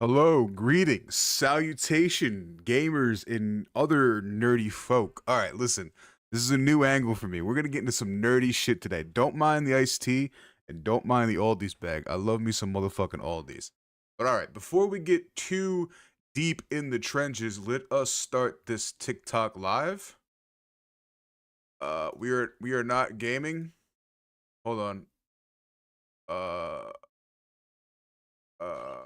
Hello, greetings, salutation, gamers, and other nerdy folk. All right, listen, this is a new angle for me. We're gonna get into some nerdy shit today. Don't mind the iced tea, and don't mind the Aldi's bag. I love me some motherfucking Aldi's. But all right, before we get too deep in the trenches, let us start this TikTok live. We are not gaming. Hold on. Uh, uh.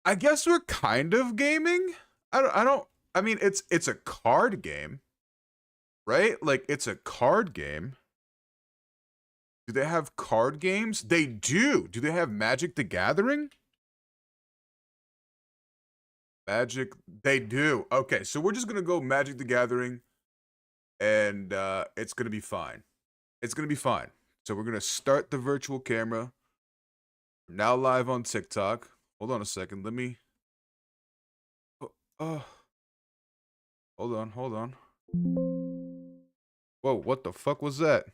I guess we're kind of gaming. I mean it's a card game, right? Like it's a card game. Do they have card games? They do. Do they have Magic the Gathering? Magic, they do. Okay, so we're just gonna go Magic the Gathering, and it's gonna be fine. It's gonna be fine. So we're gonna start the virtual camera. Now live on TikTok. Hold on a second. Let me. Oh, hold on. Whoa, what the fuck was that?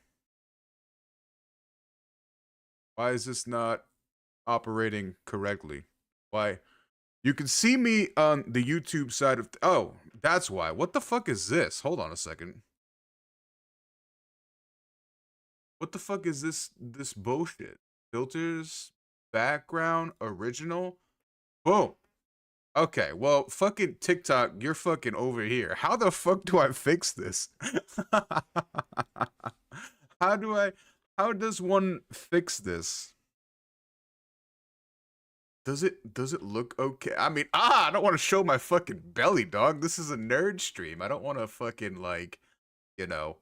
Why is this not operating correctly? Why? You can see me on the YouTube side of... Oh, that's why. What the fuck is this? Hold on a second. What the fuck is this bullshit? Filters, background, original. Boom. Okay, well, fucking TikTok, you're fucking over here. How the fuck do I fix this? How does one fix this? Does it look okay? I mean, I don't want to show my fucking belly, dog. This is a nerd stream. I don't want to fucking like, you know,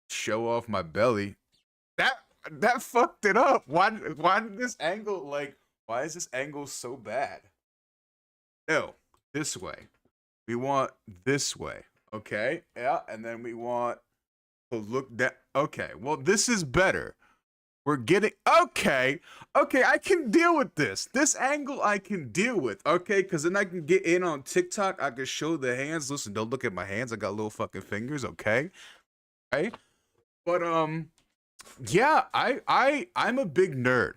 show off my belly. That fucked it up. Why did this angle like why is this angle so bad? No, this way. We want this way. Okay? Yeah, and then we want to look that. Okay, well, this is better. We're getting. Okay, I can deal with this. This angle I can deal with. Okay, because then I can get in on TikTok. I can show the hands. Listen, don't look at my hands. I got little fucking fingers. Okay, okay. But yeah, I'm a big nerd.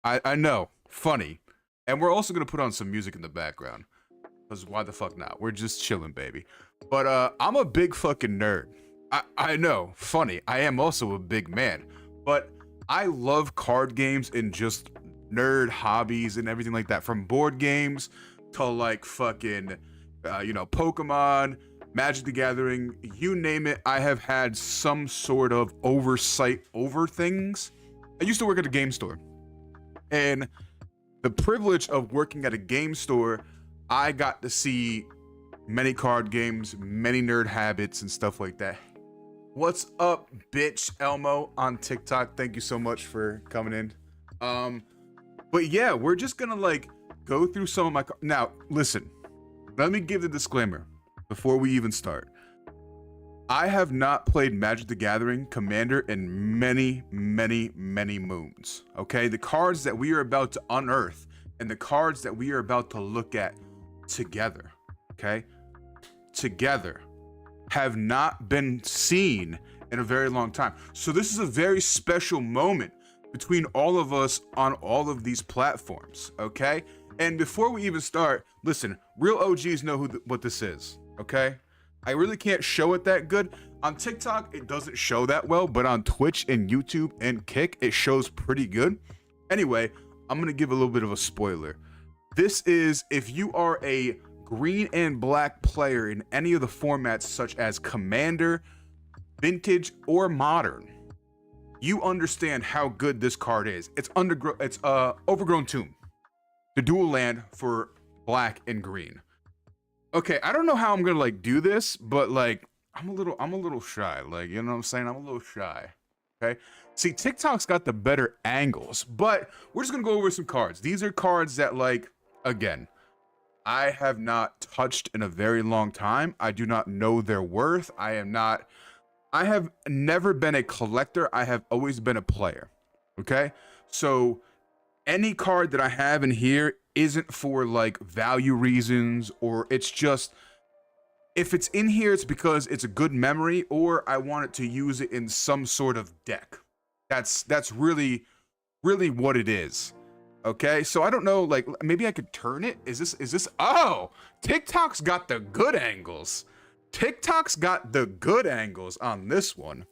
I know. Funny. And we're also gonna put on some music in the background. Because why the fuck not? We're just chilling, baby. But I'm a big fucking nerd. I know, funny. I am also a big man. But I love card games and just nerd hobbies and everything like that. From board games to like fucking, Pokemon, Magic the Gathering, you name it. I have had some sort of oversight over things. I used to work at a game store. And the privilege of working at a game store, I got to see many card games, many nerd habits and stuff like that. What's up, bitch? Elmo on TikTok. Thank you so much for coming in. But yeah, we're just gonna like go through some of my now. Listen, let me give the disclaimer before we even start. I have not played Magic the Gathering Commander in many moons. Okay, the cards that we are about to unearth and the cards that we are about to look at together, okay, together, have not been seen in a very long time. So this is a very special moment between all of us on all of these platforms, okay? And before we even start, listen, real OGs know what this is, okay? I really can't show it that good. On TikTok, it doesn't show that well, but on Twitch and YouTube and Kick, it shows pretty good. Anyway, I'm gonna give a little bit of a spoiler. This is, if you are a green and black player in any of the formats such as Commander, Vintage, or Modern, you understand how good this card is. It's Overgrown Tomb, the dual land for black and green. Okay, I don't know how I'm gonna like do this, but like I'm a little shy. Like, you know what I'm saying? I'm a little shy. Okay. See, TikTok's got the better angles, but we're just gonna go over some cards. These are cards that, like, again, I have not touched in a very long time. I do not know their worth. I have never been a collector. I have always been a player. Okay. So any card that I have in here isn't for like value reasons, or it's just, if it's in here, it's because it's a good memory, or I want it to use it in some sort of deck. That's really what it is. Okay, so I don't know, like maybe I could turn it. Is this? Oh, TikTok's got the good angles. TikTok's got the good angles on this one.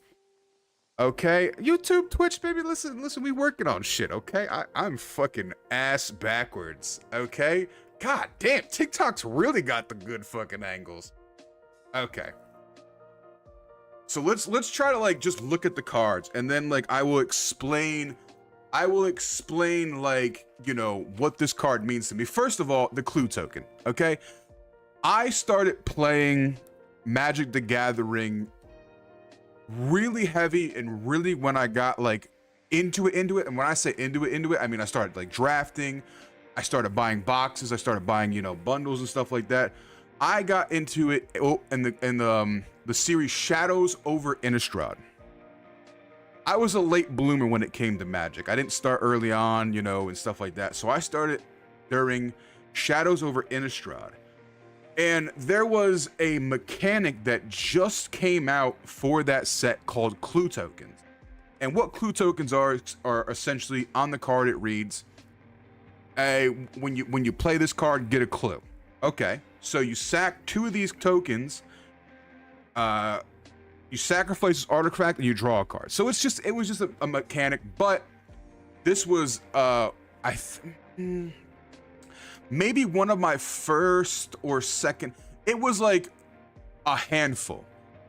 Okay, YouTube, Twitch, baby, listen, we working on shit, okay? I'm fucking ass backwards, okay? God damn, TikTok's really got the good fucking angles. Okay. So let's try to like just look at the cards, and then like I will explain like, you know, what this card means to me. First of all, the clue token, okay? I started playing Magic the Gathering really heavy and really when I got like into it. And when I say into it, I mean I started like drafting, I started buying boxes, I started buying, you know, bundles and stuff like that. I got into it in the series Shadows over Innistrad. I was a late bloomer when it came to Magic. I didn't start early on, you know, and stuff like that. So I started during Shadows over Innistrad. And there was a mechanic that just came out for that set called clue tokens. And what clue tokens are essentially on the card it reads, when you play this card, get a clue. Okay, so you sack 2 of these tokens, you sacrifice this artifact and you draw a card. So it was just a mechanic, but this was maybe one of my first or second. It was like a handful.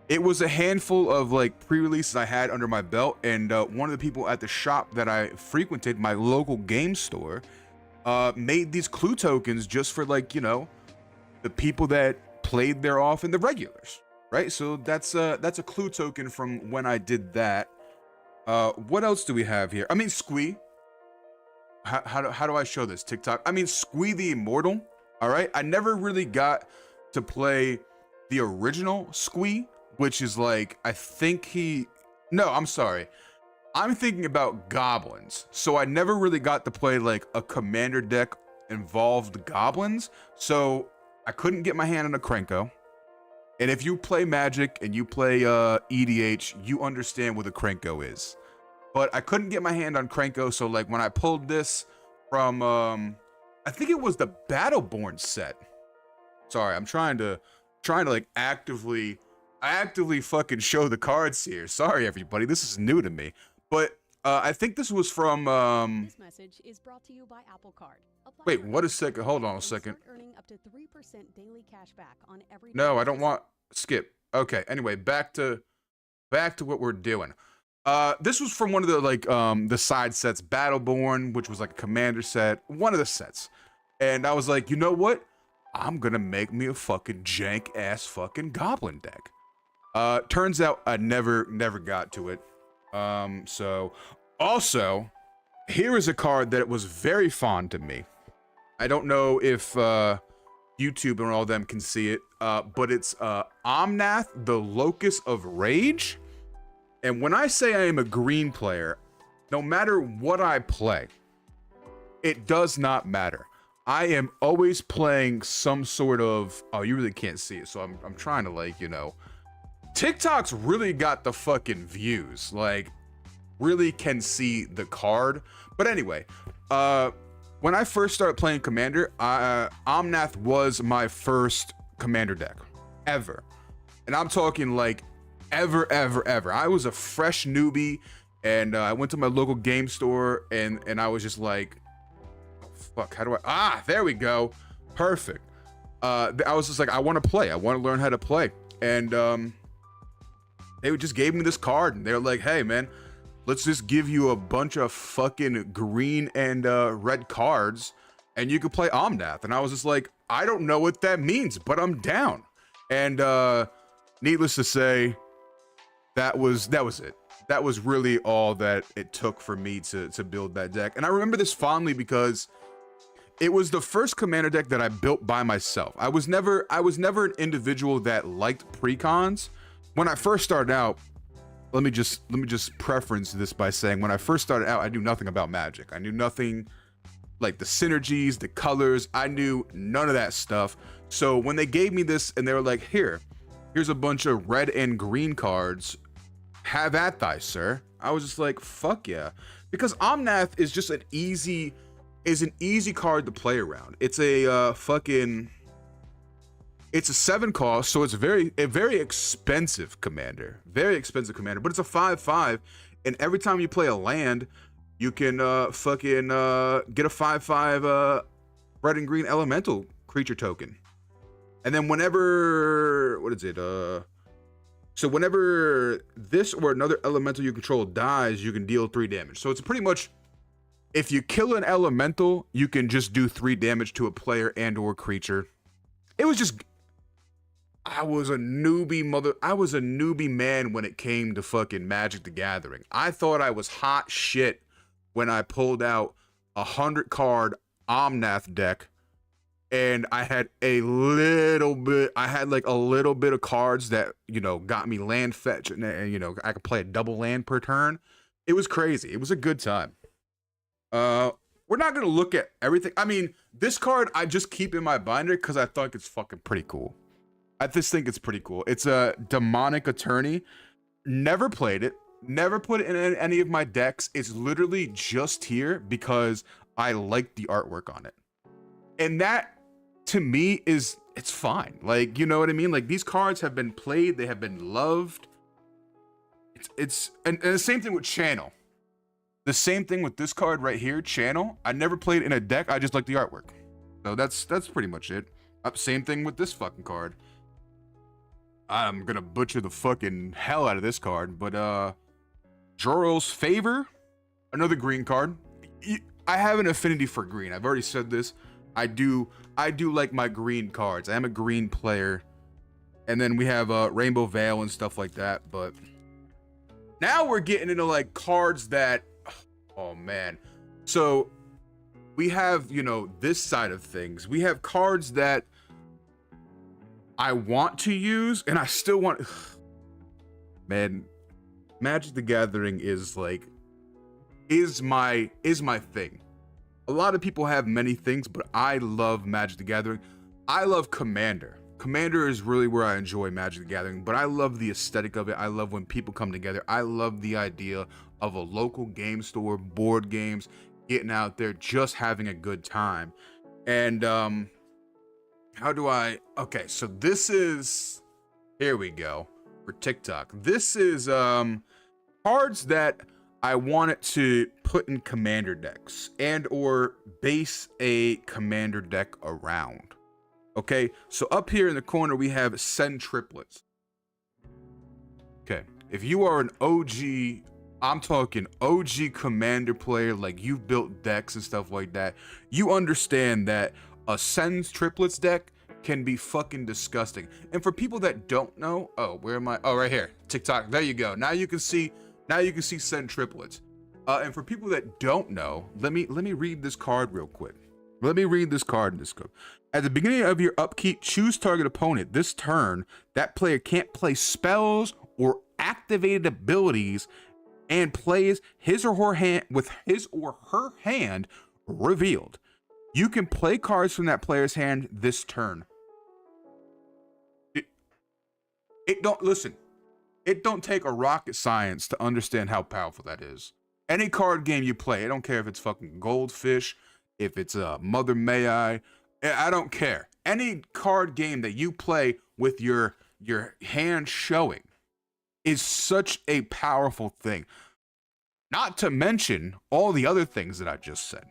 It was a handful of like pre-releases I had under my belt, and one of the people at the shop that I frequented, my local game store, made these clue tokens just for like, you know, the people that played there often, the regulars, right? So that's a clue token from when I did that. What else do we have here? I mean, Squee. How do I show this? TikTok? I mean, Squee the Immortal. All right. I never really got to play the original Squee, which is like, I think no, I'm sorry. I'm thinking about goblins. So I never really got to play like a commander deck involved goblins. So I couldn't get my hand on a Krenko. And if you play Magic and you play EDH, you understand what a Krenko is. But I couldn't get my hand on Krenko, so like when I pulled this from, I think it was the Battleborn set. Sorry, I'm trying to like actively fucking show the cards here. Sorry, everybody, this is new to me. But I think this was from. This message is brought to you by Apple Card. Wait, what a second. Hold on a second. Earning up to 3% daily cash back on every. No, I don't want skip. Okay. Anyway, back to what we're doing. This was from one of the like the side sets, Battleborn, which was like a commander set, one of the sets. And I was like, you know what? I'm gonna make me a fucking jank ass fucking goblin deck. Turns out I never got to it. So also, here is a card that was very fond to me. I don't know if YouTube and all them can see it, but it's Omnath, the Locust of Rage. And when I say I am a green player, no matter what I play, it does not matter. I am always playing some sort of, oh, you really can't see it, so I'm trying to like, you know, TikTok's really got the fucking views, like really can see the card. But anyway, when I first started playing Commander, Omnath was my first Commander deck ever. And I'm talking like ever. I was a fresh newbie, and I went to my local game store, and I was just like, oh, fuck, how do I, there we go, perfect. I was just like, I want to play, I want to learn how to play. And they just gave me this card, and they're like, hey man, let's just give you a bunch of fucking green and red cards, and you could play Omnath. And I was just like, I don't know what that means, but I'm down. And needless to say, that was it. That was really all that it took for me to build that deck. And I remember this fondly because it was the first commander deck that I built by myself. I was never an individual that liked precons. When I first started out, let me just preference this by saying, when I first started out, I knew nothing about Magic. I knew nothing like the synergies, the colors. I knew none of that stuff. So when they gave me this and they were like, here's a bunch of red and green cards, have at thy, sir. I was just like, fuck yeah. Because Omnath is just an easy is an easy card to play around. It's a it's a 7 cost, so it's a very expensive commander. Very expensive commander, but it's a 5/5, and every time you play a land, you can get a 5/5 red and green elemental creature token. And then whenever, what is it? So whenever this or another elemental you control dies, you can deal 3 damage. So it's pretty much, if you kill an elemental, you can just do 3 damage to a player and or creature. It was just, I was a newbie man when it came to fucking Magic the Gathering. I thought I was hot shit when I pulled out a 100 card Omnath deck, and I had like a little bit of cards that, you know, got me land fetch, and you know, I could play a double land per turn. It was crazy. It was a good time. We're not gonna look at everything. I mean, this card I just keep in my binder because I thought it's fucking pretty cool. I just think it's pretty cool. It's a Demonic Attorney. Never played it. Never put it in any of my decks. It's literally just here because I like the artwork on it. And that, to me, it's fine. Like, you know what I mean? Like, these cards have been played. They have been loved. And the same thing with Channel. The same thing with this card right here, Channel. I never played it in a deck. I just like the artwork. So that's pretty much it. Same thing with this fucking card. I'm gonna butcher the fucking hell out of this card, but Joral's Favor, another green card. I have an affinity for green. I've already said this. I do like my green cards. I am a green player. And then we have Rainbow Veil and stuff like that. But now we're getting into like cards that, oh man. So we have, you know, this side of things. We have cards that I want to use, and I still want. Man, Magic the Gathering is like, is my thing. A lot of people have many things, but I love Magic the Gathering. I love Commander. Commander is really where I enjoy Magic the Gathering, but I love the aesthetic of it. I love when people come together. I love the idea of a local game store, board games, getting out there, just having a good time. And okay, so this is, here we go, for TikTok. This is cards that I wanted to put in commander decks and or base a commander deck around. Okay, so up here in the corner we have Send Triplets. Okay, if you are an OG, I'm talking OG commander player, like you've built decks and stuff like that, you understand that a Send Triplets deck can be fucking disgusting. And for people that don't know, oh, where am I? Oh, right here, TikTok. There you go. Now you can see Send Triplets. And for people that don't know, let me read this card real quick. Let me read this card in this code. At the beginning of your upkeep, choose target opponent. This turn, that player can't play spells or activated abilities and plays his or her hand with his or her hand revealed. You can play cards from that player's hand this turn. It don't take a rocket science to understand how powerful that is. Any card game you play, I don't care if it's fucking Goldfish, if it's Mother May I don't care. Any card game that you play with your hand showing is such a powerful thing. Not to mention all the other things that I just said.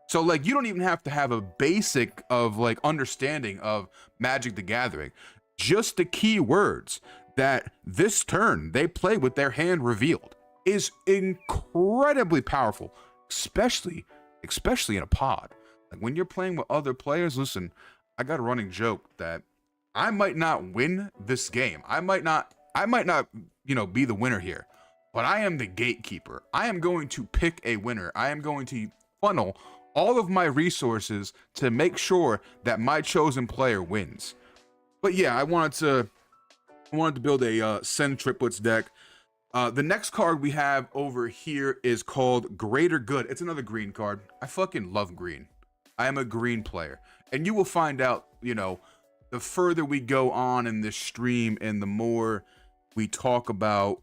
So like, you don't even have to have a basic of like understanding of Magic the Gathering. Just the key words that this turn they play with their hand revealed is incredibly powerful, especially in a pod. Like when you're playing with other players, listen, I got a running joke that I might not win this game. I might not, you know, be the winner here, but I am the gatekeeper. I am going to pick a winner. I am going to funnel all of my resources to make sure that my chosen player wins. But yeah, I wanted to build a Send Triplets deck. The next card we have over here is called Greater Good. It's another green card. I fucking love green. I am a green player. And you will find out, you know, the further we go on in this stream and the more we talk about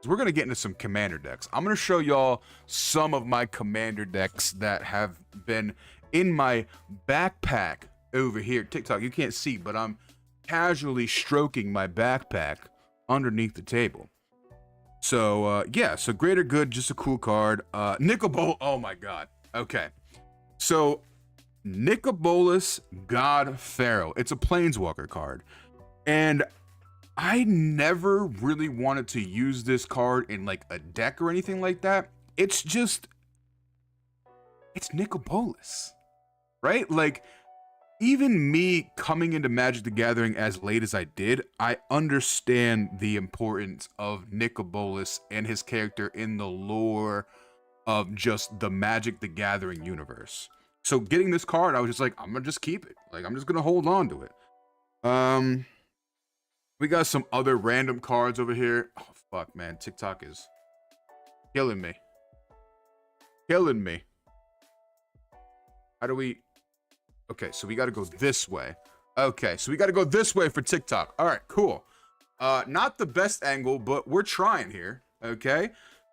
So we're going to get into some commander decks. I'm going to show y'all some of my commander decks that have been in my backpack over here. TikTok, you can't see, but I'm casually stroking my backpack underneath the table. So, yeah, so Greater Good, just a cool card. Nicol Bolas, oh my god. Okay. So, Nicol Bolas God Pharaoh. It's a Planeswalker card. And I never really wanted to use this card in like a deck or anything like that. It's just, it's Nicol Bolas, right? Like, even me coming into Magic the Gathering as late as I did, I understand the importance of Nicol Bolas and his character in the lore of just the Magic the Gathering universe. So getting this card, I was just like, I'm gonna just keep it. Like, I'm just gonna hold on to it. We got some other random cards over here. Oh, fuck, man. TikTok is killing me. Killing me. How do we... Okay, so we got to go this way. Okay, so we got to go this way for TikTok. All right, cool. Not the best angle, but we're trying here. Okay.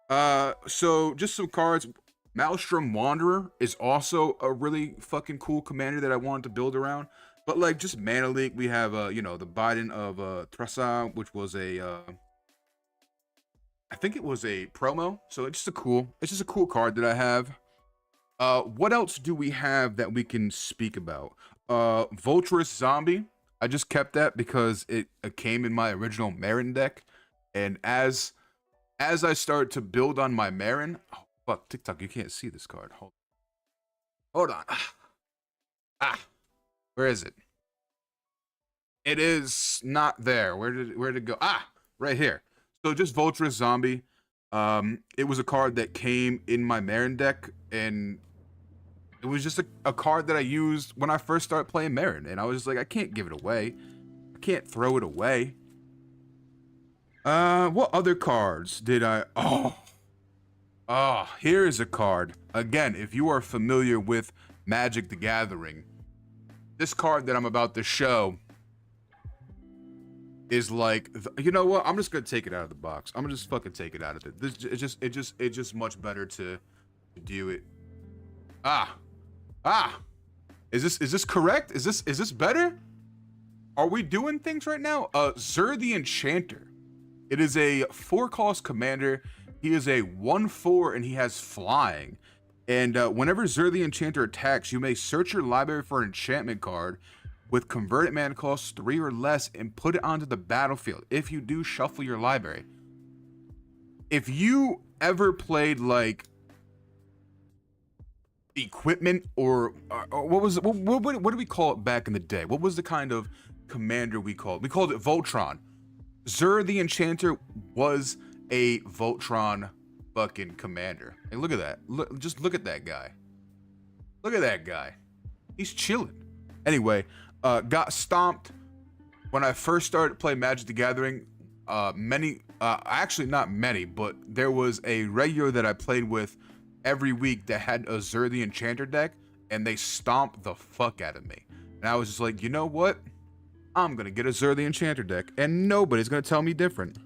So just some cards. Maelstrom Wanderer is also a really fucking cool commander that I wanted to build around. But like just Mana Leak, we have you know, the Biden of Trasa, which was a I think it was a promo. So it's just a cool card that I have. What else do we have that we can speak about? Volturous Zombie. I just kept that because it came in my original Marin deck. And as I start to build on my Marin... Oh, fuck, TikTok, you can't see this card. Hold on. Where is it? It is not there. Where did it go? Right here. So just Volturous Zombie. It was a card that came in my Marin deck, and it was just a card that I used when I first started playing Marin, and I was just like, I can't give it away. I can't throw it away. What other cards did I... Oh, here is a card. Again, if you are familiar with Magic the Gathering, this card that I'm about to show is like, you know what? I'm just gonna take it out of the box. I'm gonna just fucking take it out of it. It's just much better to do it. Is this correct? Is this better? Are we doing things right now? Zur the Enchanter. It is a 4-cost commander. He is a 1/4 and he has flying. And whenever Zur the Enchanter attacks, you may search your library for an enchantment card with converted mana cost 3 or less and put it onto the battlefield. If you do, shuffle your library. If you ever played like Equipment or what was it? What do we call it back in the day? What was the kind of commander we called? We called it Voltron. Zur the Enchanter was a Voltron fucking commander. Hey, look at that. Just look at that guy. Look at that guy. He's chilling. Anyway, got stomped when I first started playing Magic the Gathering. Actually not many, but there was a regular that I played with every week that had a Zur the Enchanter deck, and they stomped the fuck out of me. And I was just like, you know what? I'm gonna get a Zur the Enchanter deck, and nobody's gonna tell me different.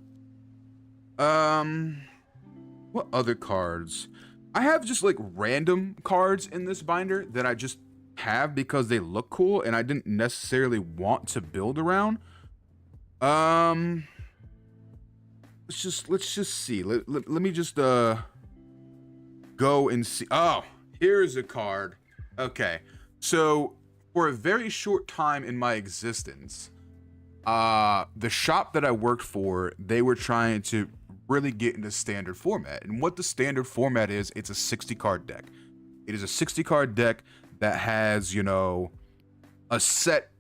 What other cards? I have just like random cards in this binder that I just have because they look cool and I didn't necessarily want to build around. Let's just see. Let me just go and see. Oh, here's a card. Okay, so for a very short time in my existence, the shop that I worked for, they were trying to really get into standard format. And what the standard format is, it's a 60 card deck. It is a 60 card deck that has, you know, a set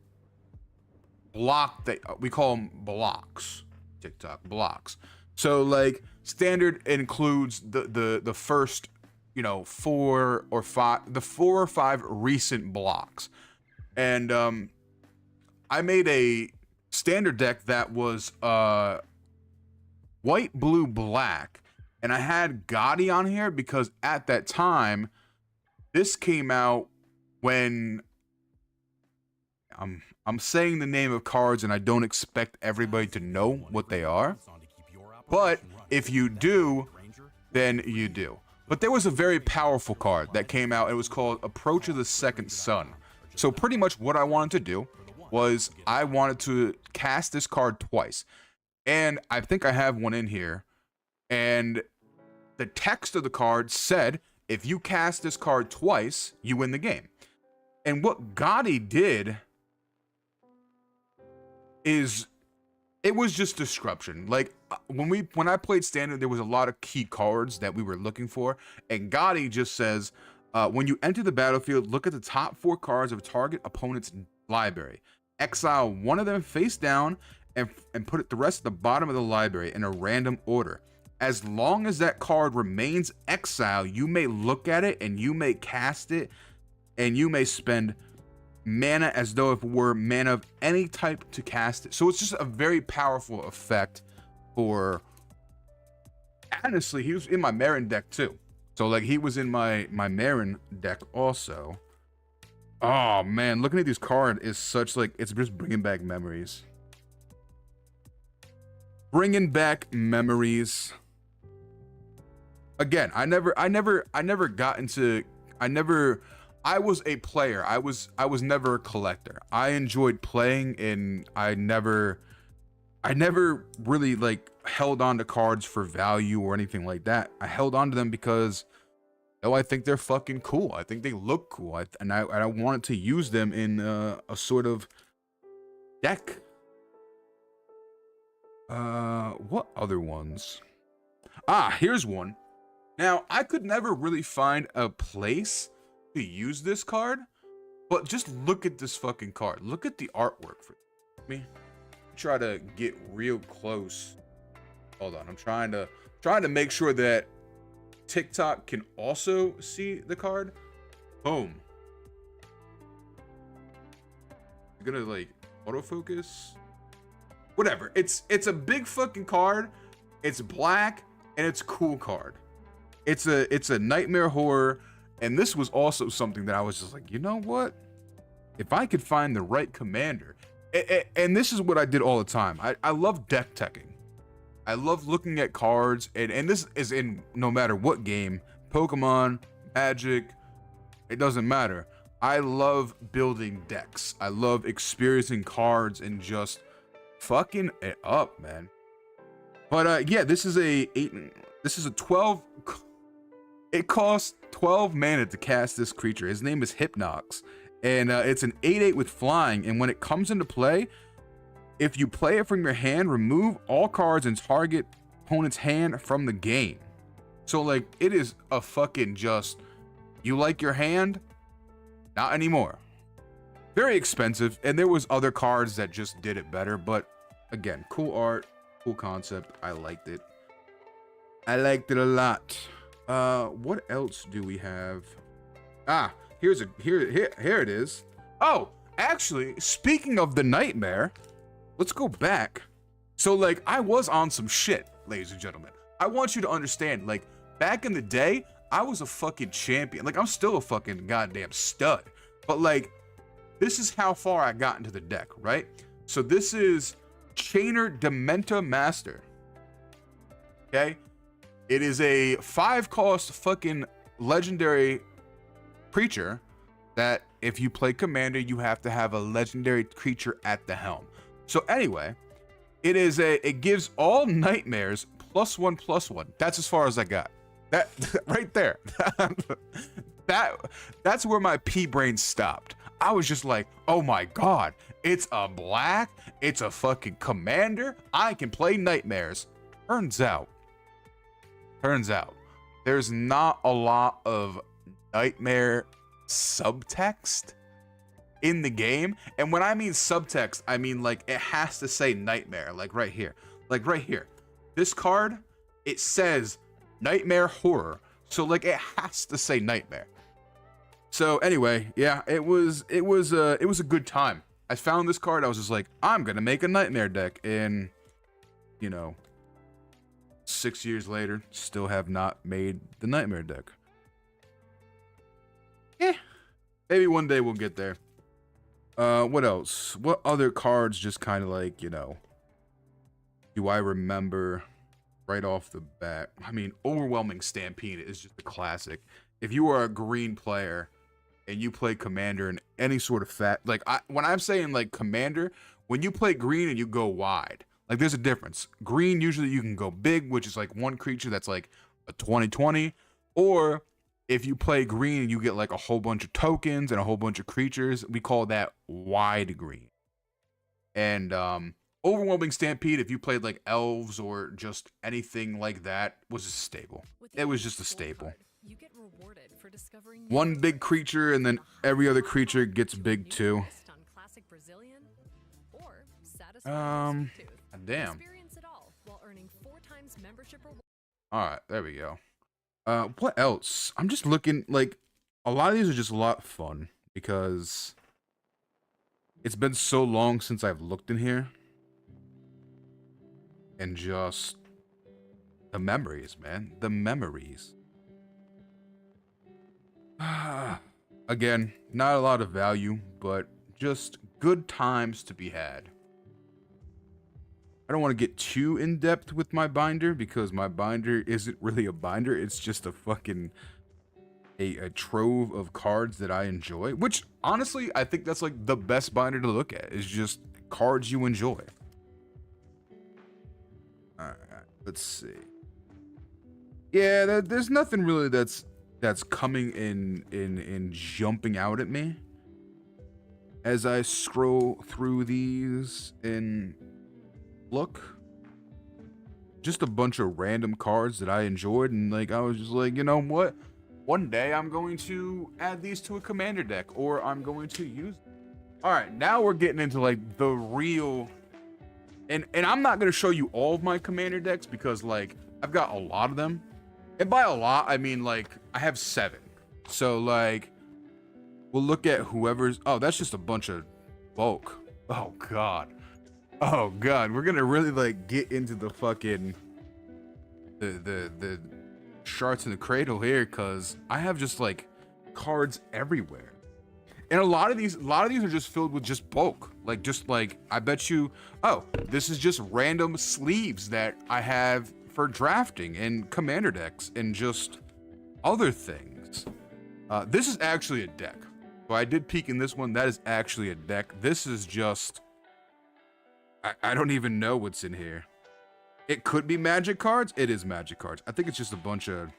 block that we call them blocks. TikTok blocks. So like standard includes the first, you know, 4 or 5 recent blocks. And I made a standard deck that was white, blue, black, and I had Gotti on here because at that time this came out when I'm saying the name of cards and I don't expect everybody to know what they are, but if you do, then you do. But there was a very powerful card that came out. It was called Approach of the Second Sun. So pretty much what I wanted to do was I wanted to cast this card twice. And I think I have one in here. And the text of the card said, if you cast this card twice, you win the game. And what Gotti did is, it was just disruption. Like when I played standard, there was a lot of key cards that we were looking for. And Gotti just says, when you enter the battlefield, look at the top 4 cards of a target opponent's library. Exile one of them face down and put it the rest at the bottom of the library in a random order. As long as that card remains exiled, you may look at it and you may cast it, and you may spend mana as though if it were mana of any type to cast it. So it's just a very powerful effect for, honestly, he was in my Marin deck too. So like he was in my Marin deck also. Oh man, looking at this card is such like, it's just bringing back memories. Bringing back memories. Again, I never got into, I was a player. I was never a collector. I enjoyed playing, and I never really like held on to cards for value or anything like that. I held on to them because, oh, I think they're fucking cool. I think they look cool. And I wanted to use them in a sort of deck. What other ones? Ah, here's one. Now, I could never really find a place to use this card, but just look at this fucking card. Look at the artwork for me. Try to get real close. Hold on, I'm trying to make sure that TikTok can also see the card. Boom. You're gonna like autofocus. Whatever. It's a big fucking card. It's black and it's a cool card. It's a nightmare horror, and this was also something that I was just like, you know what? If I could find the right commander, and this is what I did all the time. I love deck teching. I love looking at cards, and this is in no matter what game, Pokemon, Magic, it doesn't matter. I love building decks. I love experiencing cards and just fucking it up, man. But yeah, this is a 12. It costs 12 mana to cast this creature. His name is Hypnox, and it's an 8/8 with flying. And when it comes into play, if you play it from your hand, remove all cards in target opponent's hand from the game. So like, it is a fucking just, you like your hand? Not anymore. Very expensive, and there was other cards that just did it better. But again, cool art, cool concept. I liked it. I liked it a lot. What else do we have? Ah, here it is. Oh, actually, speaking of the nightmare, let's go back. So like, I was on some shit, ladies and gentlemen. I want you to understand, like, back in the day, I was a fucking champion. Like, I'm still a fucking goddamn stud. But like, this is how far I got into the deck, right? So this is Chainer Dementa Master. Okay? It is a 5-cost fucking legendary creature that if you play commander, you have to have a legendary creature at the helm. So anyway, it gives all nightmares +1/+1. That's as far as I got. That right there. That's where my pea brain stopped. I was just like, oh my god, it's a black, it's a fucking commander, I can play nightmares. Turns out, there's not a lot of nightmare subtext in the game. And when I mean subtext, I mean like it has to say nightmare, like right here. Like right here. This card, it says nightmare horror. So like it has to say nightmare. So anyway, yeah, it was a good time. I found this card, I was just like, I'm gonna make a nightmare deck, and you know, 6 years later, still have not made the nightmare deck. Yeah, maybe one day we'll get there. What else? What other cards just kind of like, you know, do I remember? right off the bat. I mean, Overwhelming Stampede is just a classic. If you are a green player and you play Commander in any sort of like when I'm saying like Commander, when you play green and you go wide, like there's a difference. Green, usually you can go big, which is like one creature that's like a 20/20, or if you play green and you get like a whole bunch of tokens and a whole bunch of creatures, we call that wide green. And Overwhelming Stampede, if you played like elves or just anything like that, was a staple. It was just a staple. You get rewarded for discovering One big creature and then every other creature gets big too. Damn. Alright, there we go. What else? I'm just looking, like, a lot of these are just a lot of fun because it's been so long since I've looked in here. And just the memories, man. The memories. Again, not a lot of value, but just good times to be had. I don't want to get too in-depth with my binder because my binder isn't really a binder. It's just a fucking a trove of cards that I enjoy, which honestly, I think that's like the best binder to look at, is just cards you enjoy. All right, let's see. Yeah, there's nothing really that's coming in jumping out at me as I scroll through these and look. Just a bunch of random cards that I enjoyed, and like I was just like, you know what? One day I'm going to add these to a commander deck, or I'm going to use them. All right, now we're getting into like the real, and I'm not going to show you all of my commander decks because like I've got a lot of them. And by a lot, I mean like I have 7. So like we'll look at whoever's, oh, that's just a bunch of bulk. Oh god. Oh god, we're going to really like get into the fucking the shards in the cradle here, cuz I have just like cards everywhere. And a lot of these are just filled with just bulk. Like just like I bet you, oh, this is just random sleeves that I have for drafting and commander decks and just other things. This is actually a deck. So I did peek in this one. That is actually a deck. This is just, I don't even know what's in here. It could be magic cards. It is magic cards. I think it's just a bunch of,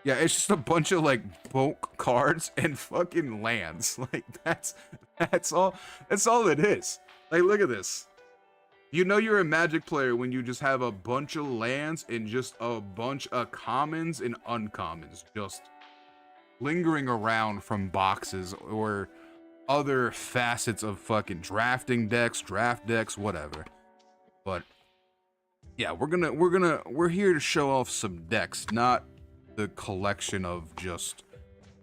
yeah, it's just a bunch of like bulk cards and fucking lands. Like that's all it is. Like look at this. You know you're a Magic player when you just have a bunch of lands and just a bunch of commons and uncommons just lingering around from boxes or other facets of fucking drafting decks, draft decks, whatever. But yeah, we're here to show off some decks, not the collection of just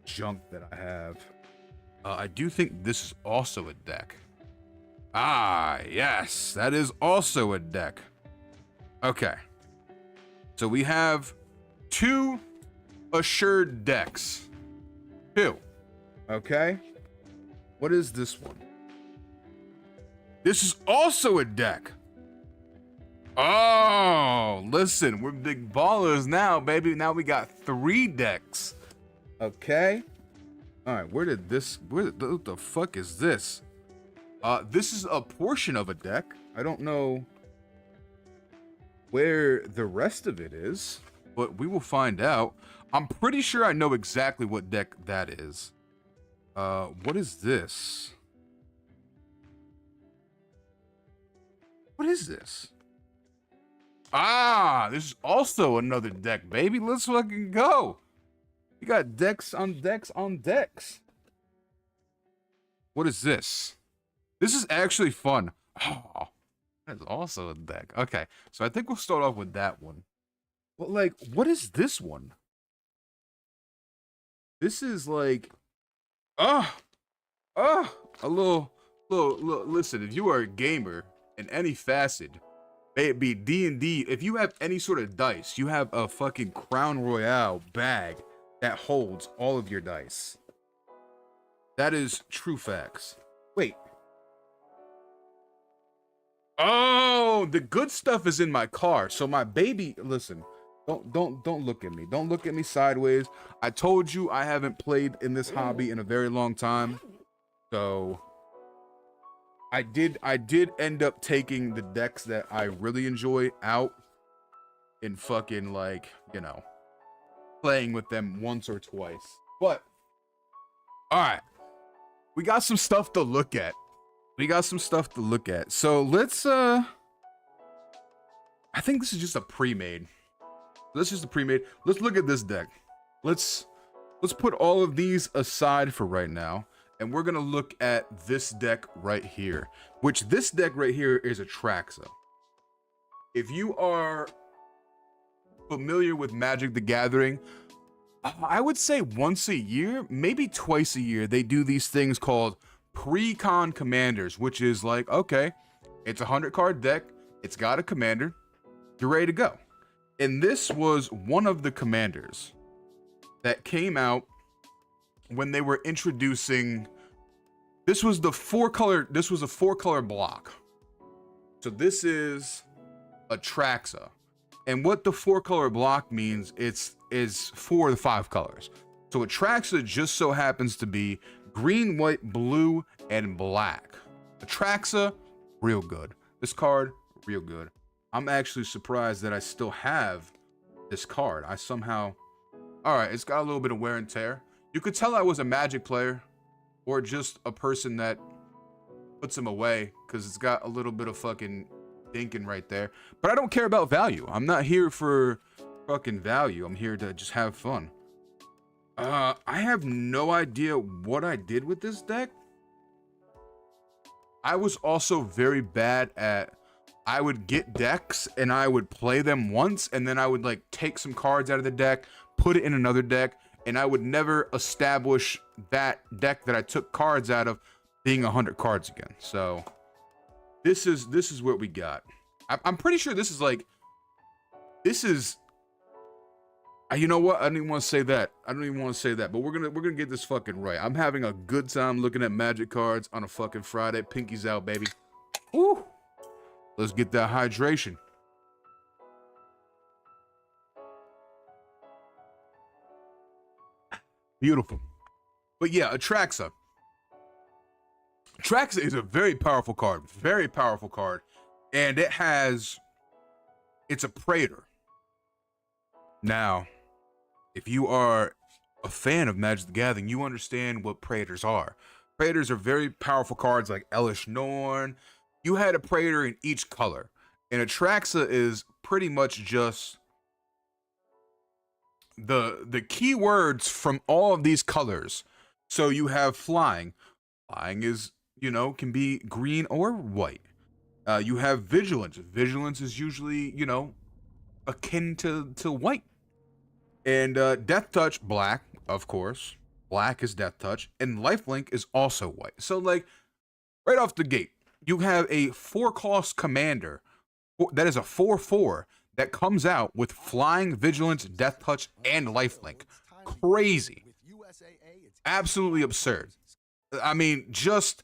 junk that I have. I do think this is also a deck. Ah, yes, that is also a deck. Okay. So we have 2 assured decks. 2. Okay. What is this one? This is also a deck. Oh, listen, we're big ballers now, baby. Now we got 3 decks. Okay. All right, what the fuck is this? This is a portion of a deck. I don't know where the rest of it is, but we will find out. I'm pretty sure I know exactly what deck that is. What is this? What is this? Ah, this is also another deck, baby. Let's fucking go. We got decks on decks on decks. What is this? This is actually fun. Oh, that's also a deck. Okay, so I think we'll start off with that one. But like, what is this one? This is like, a little. Listen, if you are a gamer in any facet, may it be D&D, if you have any sort of dice, you have a fucking Crown Royale bag that holds all of your dice. That is true facts. Wait. Oh, No, the good stuff is in my car. So my baby, listen, don't look at me. Don't look at me sideways. I told you I haven't played in this hobby in a very long time. So I did end up taking the decks that I really enjoy out and fucking, like, you know, playing with them once or twice. But all right, we got some stuff to look at. So let's I think this is just a pre-made. Let's look at this deck. Let's put all of these aside for right now, and we're gonna look at this deck right here, which this deck right here is a Traxa. If you are familiar with Magic the Gathering, I would say once a year, maybe twice a year, they do these things called pre-con commanders, which is like, okay, it's a 100-card deck, it's got a commander, you're ready to go. And this was one of the commanders that came out when they were introducing, this was a 4-color block. So this is a Traxa. And what the 4-color block means, is 4 of the 5 colors. So a Traxa just so happens to be green, white, blue, and black. A Traxa, real good. This card, real good. I'm actually surprised that I still have this card. I somehow, all right, it's got a little bit of wear and tear. You could tell I was a Magic player or just a person that puts them away because it's got a little bit of fucking dinking right there. But I don't care about value. I'm not here for fucking value. I'm here to just have fun. I have no idea what I did with this deck. I was also very bad at, I would get decks and I would play them once, and then I would like take some cards out of the deck, put it in another deck, and I would never establish that deck that I took cards out of being 100 cards again. So this is what we got. I'm pretty sure this is like, this is, you know what? I don't even want to say that. But we're gonna get this fucking right. I'm having a good time looking at Magic cards on a fucking Friday. Pinkies out, baby. Woo! Let's get that hydration. Beautiful. But yeah, Atraxa. Atraxa is a very powerful card. Very powerful card. And it's a Praetor. Now, if you are a fan of Magic the Gathering, you understand what Praetors are. Praetors are very powerful cards like Elish Norn. You had a Praetor in each color. And Atraxa is pretty much just the keywords from all of these colors. So you have flying. Flying is, you know, can be green or white. You have vigilance. Vigilance is usually, you know, akin to white. And Death Touch, black, of course. Black is Death Touch. And Lifelink is also white. So, like, right off the gate, you have a 4-cost commander that is a 4/4 that comes out with flying, vigilance, Death Touch, and Lifelink. Crazy. Absolutely absurd. I mean, just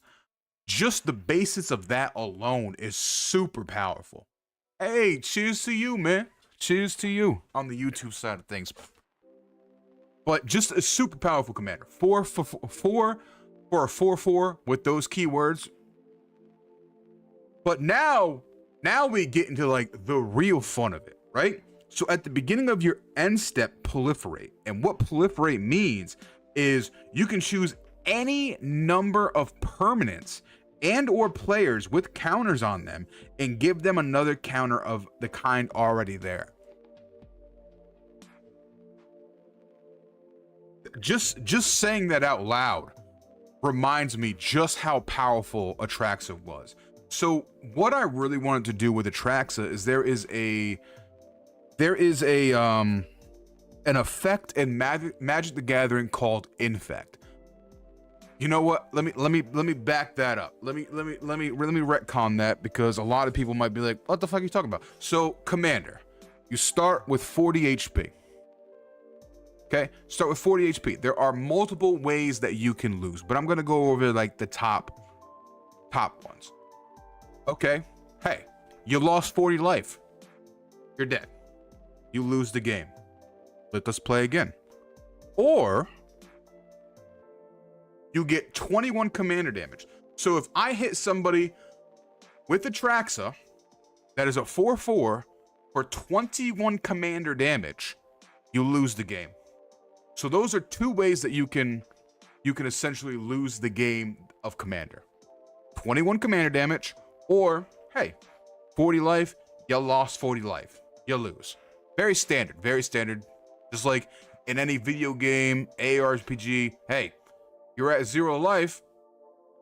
the basis of that alone is super powerful. Hey, cheers to you, man. Cheers to you on the YouTube side of things. But just a super powerful commander. 4 for a 4/4 with those keywords. But now we get into like the real fun of it, right? So at the beginning of your end step, proliferate. And what proliferate means is you can choose any number of permanents and or players with counters on them and give them another counter of the kind already there. Just saying that out loud reminds me just how powerful Atraxa was. So what I really wanted to do with Atraxa is there is an effect in Magic the Gathering called Infect. You know what? Let me back that up. Let me retcon that, because a lot of people might be like, what the fuck are you talking about? So commander, you start with 40 HP. Okay, start with 40 HP. There are multiple ways that you can lose, but I'm gonna go over like the top ones. Okay, hey, you lost 40 life. You're dead. You lose the game. Let us play again. Or you get 21 commander damage. So if I hit somebody with the Traxa that is a 4/4 for 21 commander damage, you lose the game. So those are two ways that you can essentially lose the game of commander. 21 commander damage, or hey, 40 life, you lost 40 life. You lose. Very standard, very standard. Just like in any video game, ARPG, hey, you're at 0 life,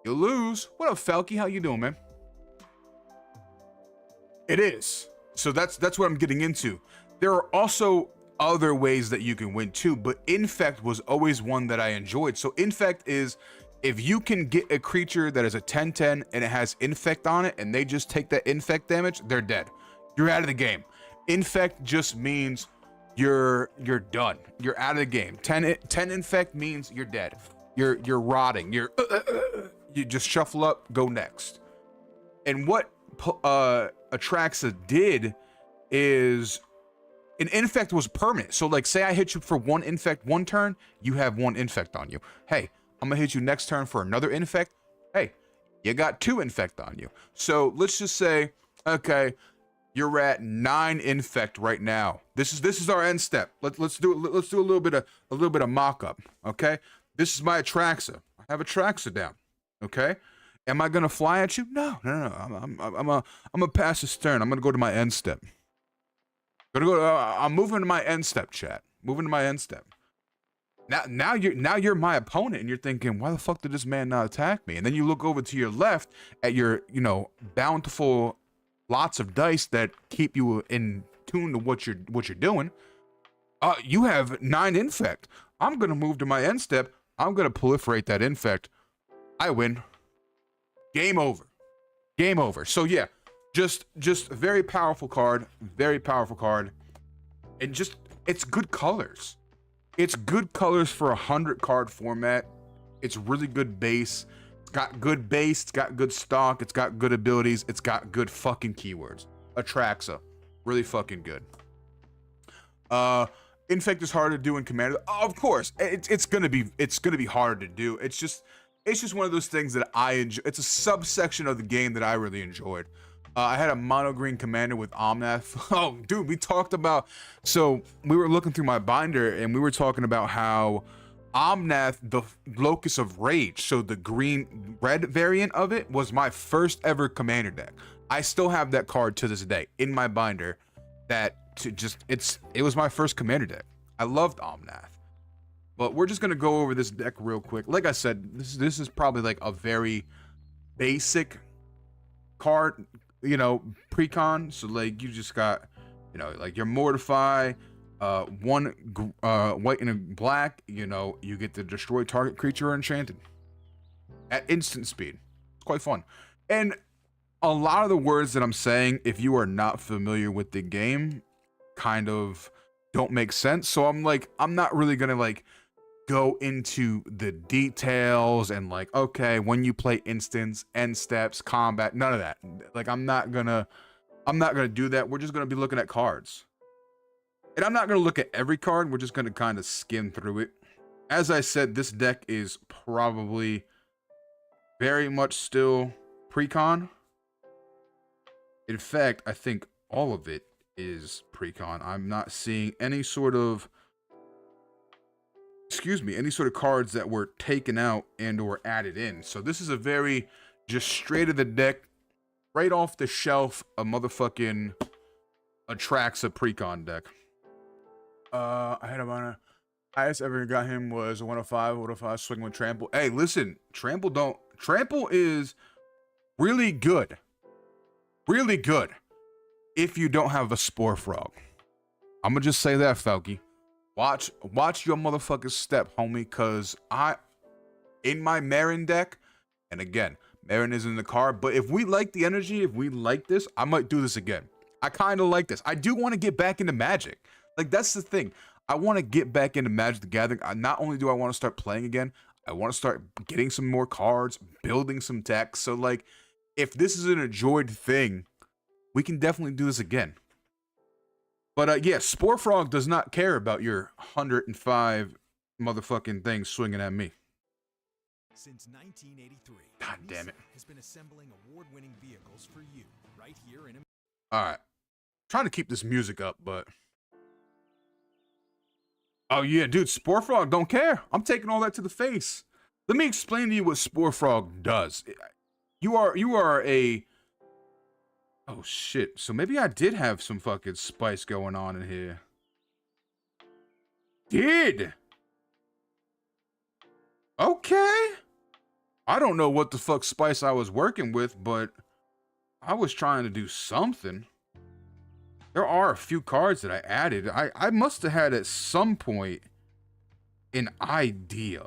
you lose. What up, Falky? How you doing, man? It is. So that's what I'm getting into. There are also other ways that you can win too, but Infect was always one that I enjoyed. So Infect is if you can get a creature that is a 10/10 and it has Infect on it and they just take that Infect damage, they're dead. You're out of the game. Infect just means you're done. You're out of the game. 10 Infect means you're dead. You're rotting. You just shuffle up, go next. And what Atraxa did is an Infect was permanent. So like say I hit you for 1 Infect one turn, you have 1 Infect on you. Hey, I'm gonna hit you next turn for another Infect. Hey, you got 2 Infect on you. So let's just say, okay, you're at 9 Infect right now. This is our end step. Let's do a little bit of mock-up. Okay, this is my Atraxa. I have Atraxa down. Okay, am I gonna fly at you? No. I'm gonna pass this turn. I'm gonna go to my end step. I'm moving to my end step, chat. Moving to my end step. Now you're my opponent, and you're thinking, why the fuck did this man not attack me? And then you look over to your left at your, bountiful lots of dice that keep you in tune to what you're doing. You have 9 Infect. I'm gonna move to my end step. I'm gonna proliferate that Infect. I win. Game over. Game over. So yeah, just a very powerful card. Very powerful card. And just it's good colors. It's good colors for a 100 card format. It's really good base. It's got good base. It's got good stock. It's got good abilities. It's got good fucking keywords. Atraxa, really fucking good. Infect is hard to do in Commander. Oh, of course, it's gonna be hard to do. It's just one of those things that I enjoy. It's a subsection of the game that I really enjoyed. I had a mono green commander with Omnath. Oh, dude, we talked about. So we were looking through my binder and we were talking about how Omnath, the Locus of Rage, so the green-red variant of it, was my first ever commander deck. I still have that card to this day in my binder. It was my first commander deck. I loved Omnath. But we're just gonna go over this deck real quick. Like I said, this is probably like a very basic card, pre-con. So like you just got, like your Mortify, 1 white and a black, you get to destroy target creature or enchanted at instant speed. It's quite fun. And a lot of the words that I'm saying, if you are not familiar with the game, kind of don't make sense. So I'm not really gonna go into the details and okay, when you play instance, end steps, combat, none of that. I'm not gonna do that. We're just gonna be looking at cards. And I'm not gonna look at every card, we're just gonna kind of skim through it. As I said, this deck is probably very much still pre-con. In fact, I think all of it is pre-con. I'm not seeing any sort of cards that were taken out and or added in. So this is a very just straight of the deck, right off the shelf, a motherfucking Atraxa pre-con deck. I had him on highest ever got him was a 105 swing with trample. Hey, listen, trample is really good. Really good if you don't have a Spore Frog. I'm gonna just say that, Falky. Watch your motherfucking step, homie, cause in my Marin deck, and again, Marin is in the card, but if we like the energy, if we like this, I might do this again. I kind of like this. I do want to get back into Magic. That's the thing. I want to get back into Magic the Gathering. Not only do I want to start playing again, I want to start getting some more cards, building some decks. So if this is an enjoyed thing, we can definitely do this again. But yeah, Spore Frog does not care about your 105 motherfucking things swinging at me. Since 1983, God damn it. has been assembling award-winning vehicles for you right here in. All right, trying to keep this music up, but oh yeah, dude, Spore Frog don't care. I'm taking all that to the face. Let me explain to you what Spore Frog does. You are a oh shit. So maybe I did have some fucking spice going on in here. Did. Okay. I don't know what the fuck spice I was working with, but I was trying to do something. There are a few cards that I added. I must have had at some point an idea.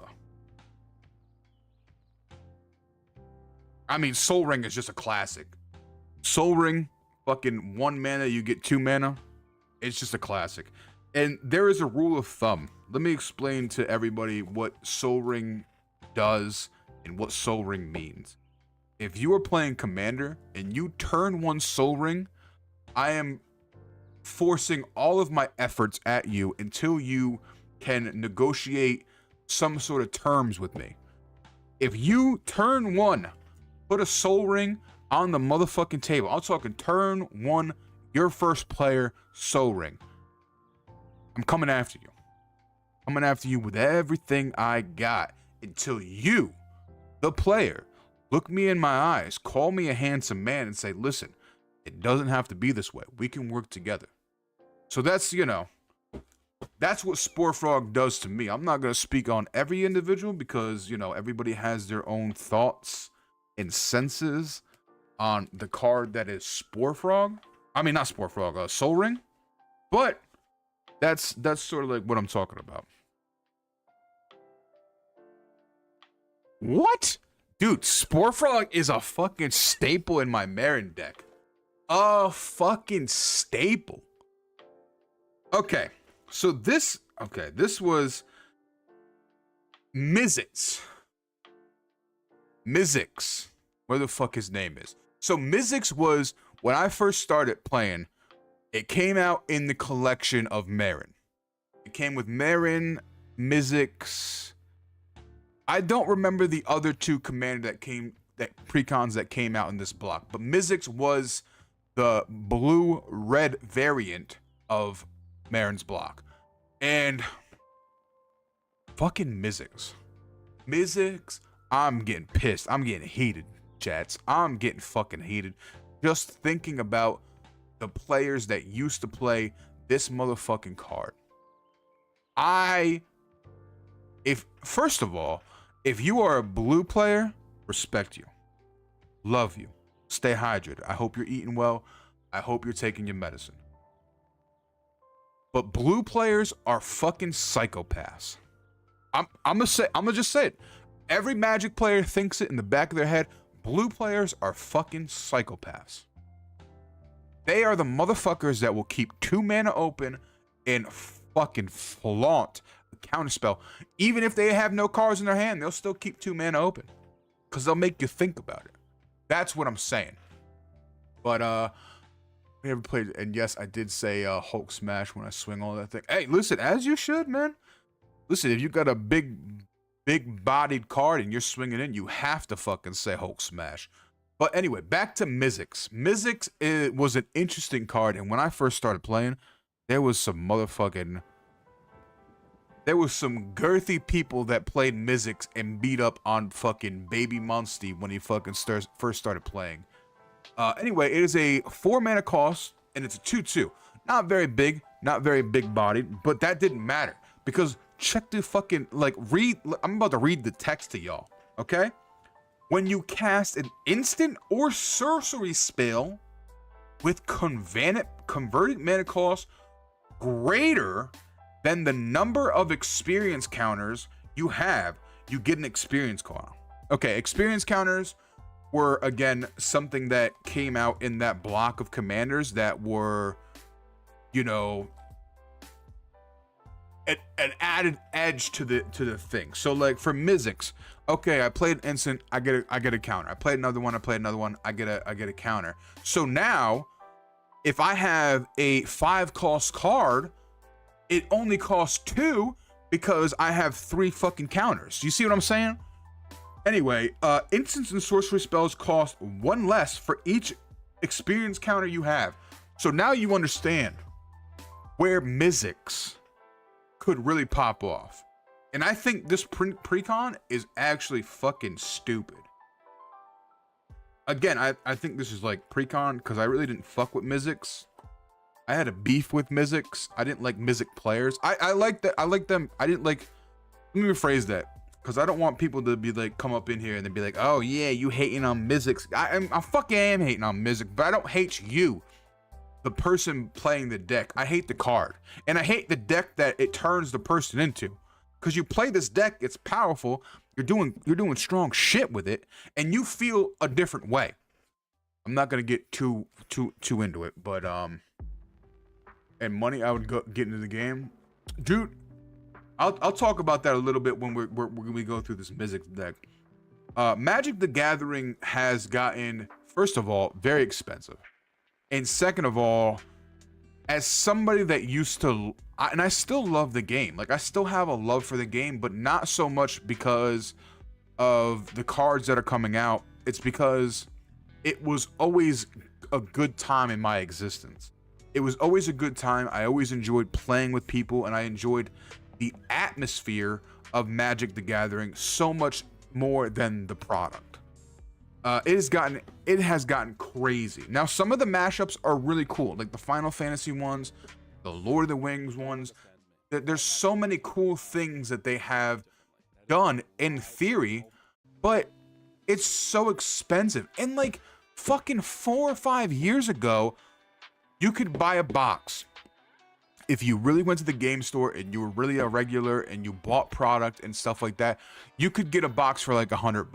I mean, Soul Ring is just a classic. Soul Ring, fucking 1 mana, you get 2 mana. It's just a classic. And there is a rule of thumb. Let me explain to everybody what Soul Ring does and what Soul Ring means. If you are playing Commander and you turn 1 Soul Ring, I am forcing all of my efforts at you until you can negotiate some sort of terms with me. If you turn 1, put a Soul Ring on the motherfucking table. I'm talking turn 1, your first player, Soul Ring. I'm coming after you. Coming after you with everything I got until you, the player, look me in my eyes, call me a handsome man and say, listen, it doesn't have to be this way. We can work together. So that's, you know, that's what Spore Frog does to me. I'm not going to speak on every individual because, you know, everybody has their own thoughts and senses on the card that is Spore Frog. I mean, not Spore Frog, Soul Ring. But that's sort of like what I'm talking about. What? Dude, Spore Frog is a fucking staple in my Marin deck. A fucking staple. Okay, so this was Mizzix. Mizzix. Where the fuck his name is. So Mizzix was, when I first started playing, it came out in the collection of Marin. It came with Marin, Mizzix. I don't remember the other 2 commander precons that came out in this block, but Mizzix was the blue-red variant of Marin's block. And fucking Mizzix. Mizzix, I'm getting pissed. I'm getting heated, chats. I'm getting fucking heated just thinking about the players that used to play this motherfucking card. First of all, if you are a blue player, respect you. Love you. Stay hydrated. I hope you're eating well. I hope you're taking your medicine. But blue players are fucking psychopaths. I'm gonna just say it. Every Magic player thinks it in the back of their head. Blue players are fucking psychopaths. They are the motherfuckers that will keep 2 mana open and fucking flaunt a counterspell. Even if they have no cards in their hand, they'll still keep 2 mana open. Because they'll make you think about it. That's what I'm saying. But, we never played, and yes, I did say Hulk Smash when I swing all that thing. Hey, listen, as you should, man. Listen, if you got a big-bodied card and you're swinging in, you have to fucking say Hulk Smash. But anyway, back to Mizzix. Mizzix was an interesting card, and when I first started playing, there was some girthy people that played Mizzix and beat up on fucking Baby Munsty when he fucking first started playing. Anyway, it is a 4 mana cost, and it's a 2/2. Not very big, not very big-bodied, but that didn't matter. Because check the fucking, I'm about to read the text to y'all, okay? When you cast an instant or sorcery spell with converted mana cost greater than the number of experience counters you have, you get an experience counter. Okay, experience counters were, again, something that came out in that block of commanders that were, you know, an added edge to the thing. So like for Mizzix, okay, I played an instant, I get a counter. I played another one, I get a counter. So now If I have a 5-cost card, it only costs 2 because I have 3 fucking counters. You see what I'm saying? Anyway, instants and sorcery spells cost 1 less for each experience counter you have. So now you understand where Mizzix could really pop off. And I think this precon is actually fucking stupid. Again, I think this is like precon because I really didn't fuck with Mizzix. I had a beef with Mizzix. I didn't like Mizzix players. I like that. I like them. I didn't like. Let me rephrase that because I don't want people to be like come up in here and then be like, oh yeah, you hating on Mizzix. I fucking am hating on Mizzix, but I don't hate you, the person playing the deck. I hate the card, and I hate the deck that it turns the person into. Because you play this deck, it's powerful. You're doing strong shit with it, and you feel a different way. I'm not gonna get too into it, but and money I would get into the game, dude. I'll talk about that a little bit when we go through this Mizzix deck. Magic the Gathering has gotten, first of all, very expensive, and second of all, as somebody that used to, and I still love the game, like I still have a love for the game, but not so much because of the cards that are coming out. It's because it was always a good time in my existence. It was always a good time. I always enjoyed playing with people, and I enjoyed the atmosphere of Magic the Gathering so much more than the product. It has gotten crazy. Now, some of the mashups are really cool, like the Final Fantasy ones, the Lord of the Rings ones. There's so many cool things that they have done in theory, but it's so expensive. And like fucking 4 or 5 years ago, you could buy a box. If you really went to the game store and you were really a regular and you bought product and stuff like that, you could get a box for like $100.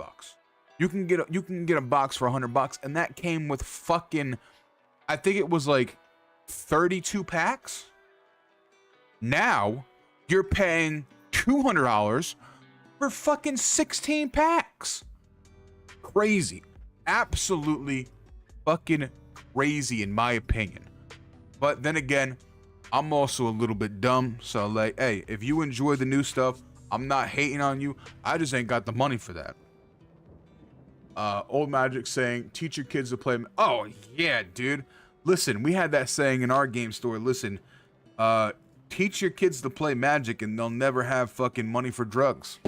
You can get a box for $100, and that came with fucking, I think it was like 32 packs. Now you're paying $200 for fucking 16 packs. Crazy, absolutely fucking crazy in my opinion. But then again, I'm also a little bit dumb, so like, hey, if you enjoy the new stuff, I'm not hating on you. I just ain't got the money for that. Old Magic saying, teach your kids to play. Oh yeah, dude. Listen, we had that saying in our game store. Listen, teach your kids to play Magic and they'll never have fucking money for drugs.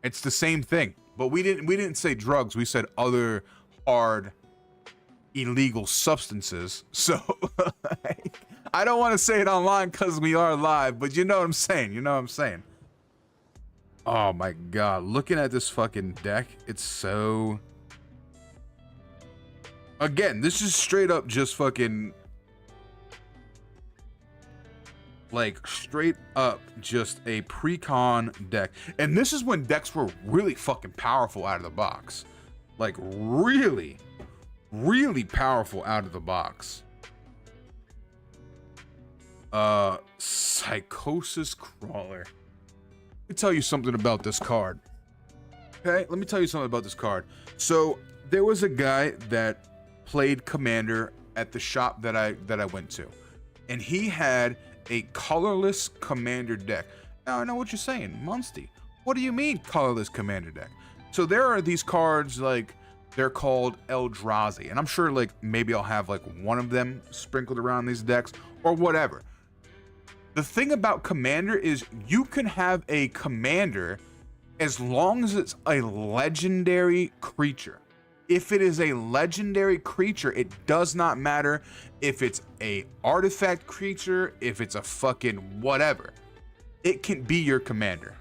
It's the same thing, but we didn't say drugs. We said other hard illegal substances. So I don't want to say it online because we are live, but you know what I'm saying. You know what I'm saying. Oh my god, looking at this fucking deck, it's so... Again, this is straight up just fucking... Like, straight up just a pre-con deck. And this is when decks were really fucking powerful out of the box. Like, really, really powerful out of the box. Psychosis Crawler. Let me tell you something about this card. Okay, let me tell you something about this card. So there was a guy that played Commander at the shop that I went to, and he had a colorless Commander deck. Now I know what you're saying, Munsty. What do you mean colorless Commander deck? So there are these cards, like they're called Eldrazi, and I'm sure like maybe I'll have like one of them sprinkled around these decks or whatever. The thing about Commander is you can have a Commander as long as it's a legendary creature. If it is a legendary creature, it does not matter if it's a artifact creature, if it's a fucking whatever. It can be your Commander.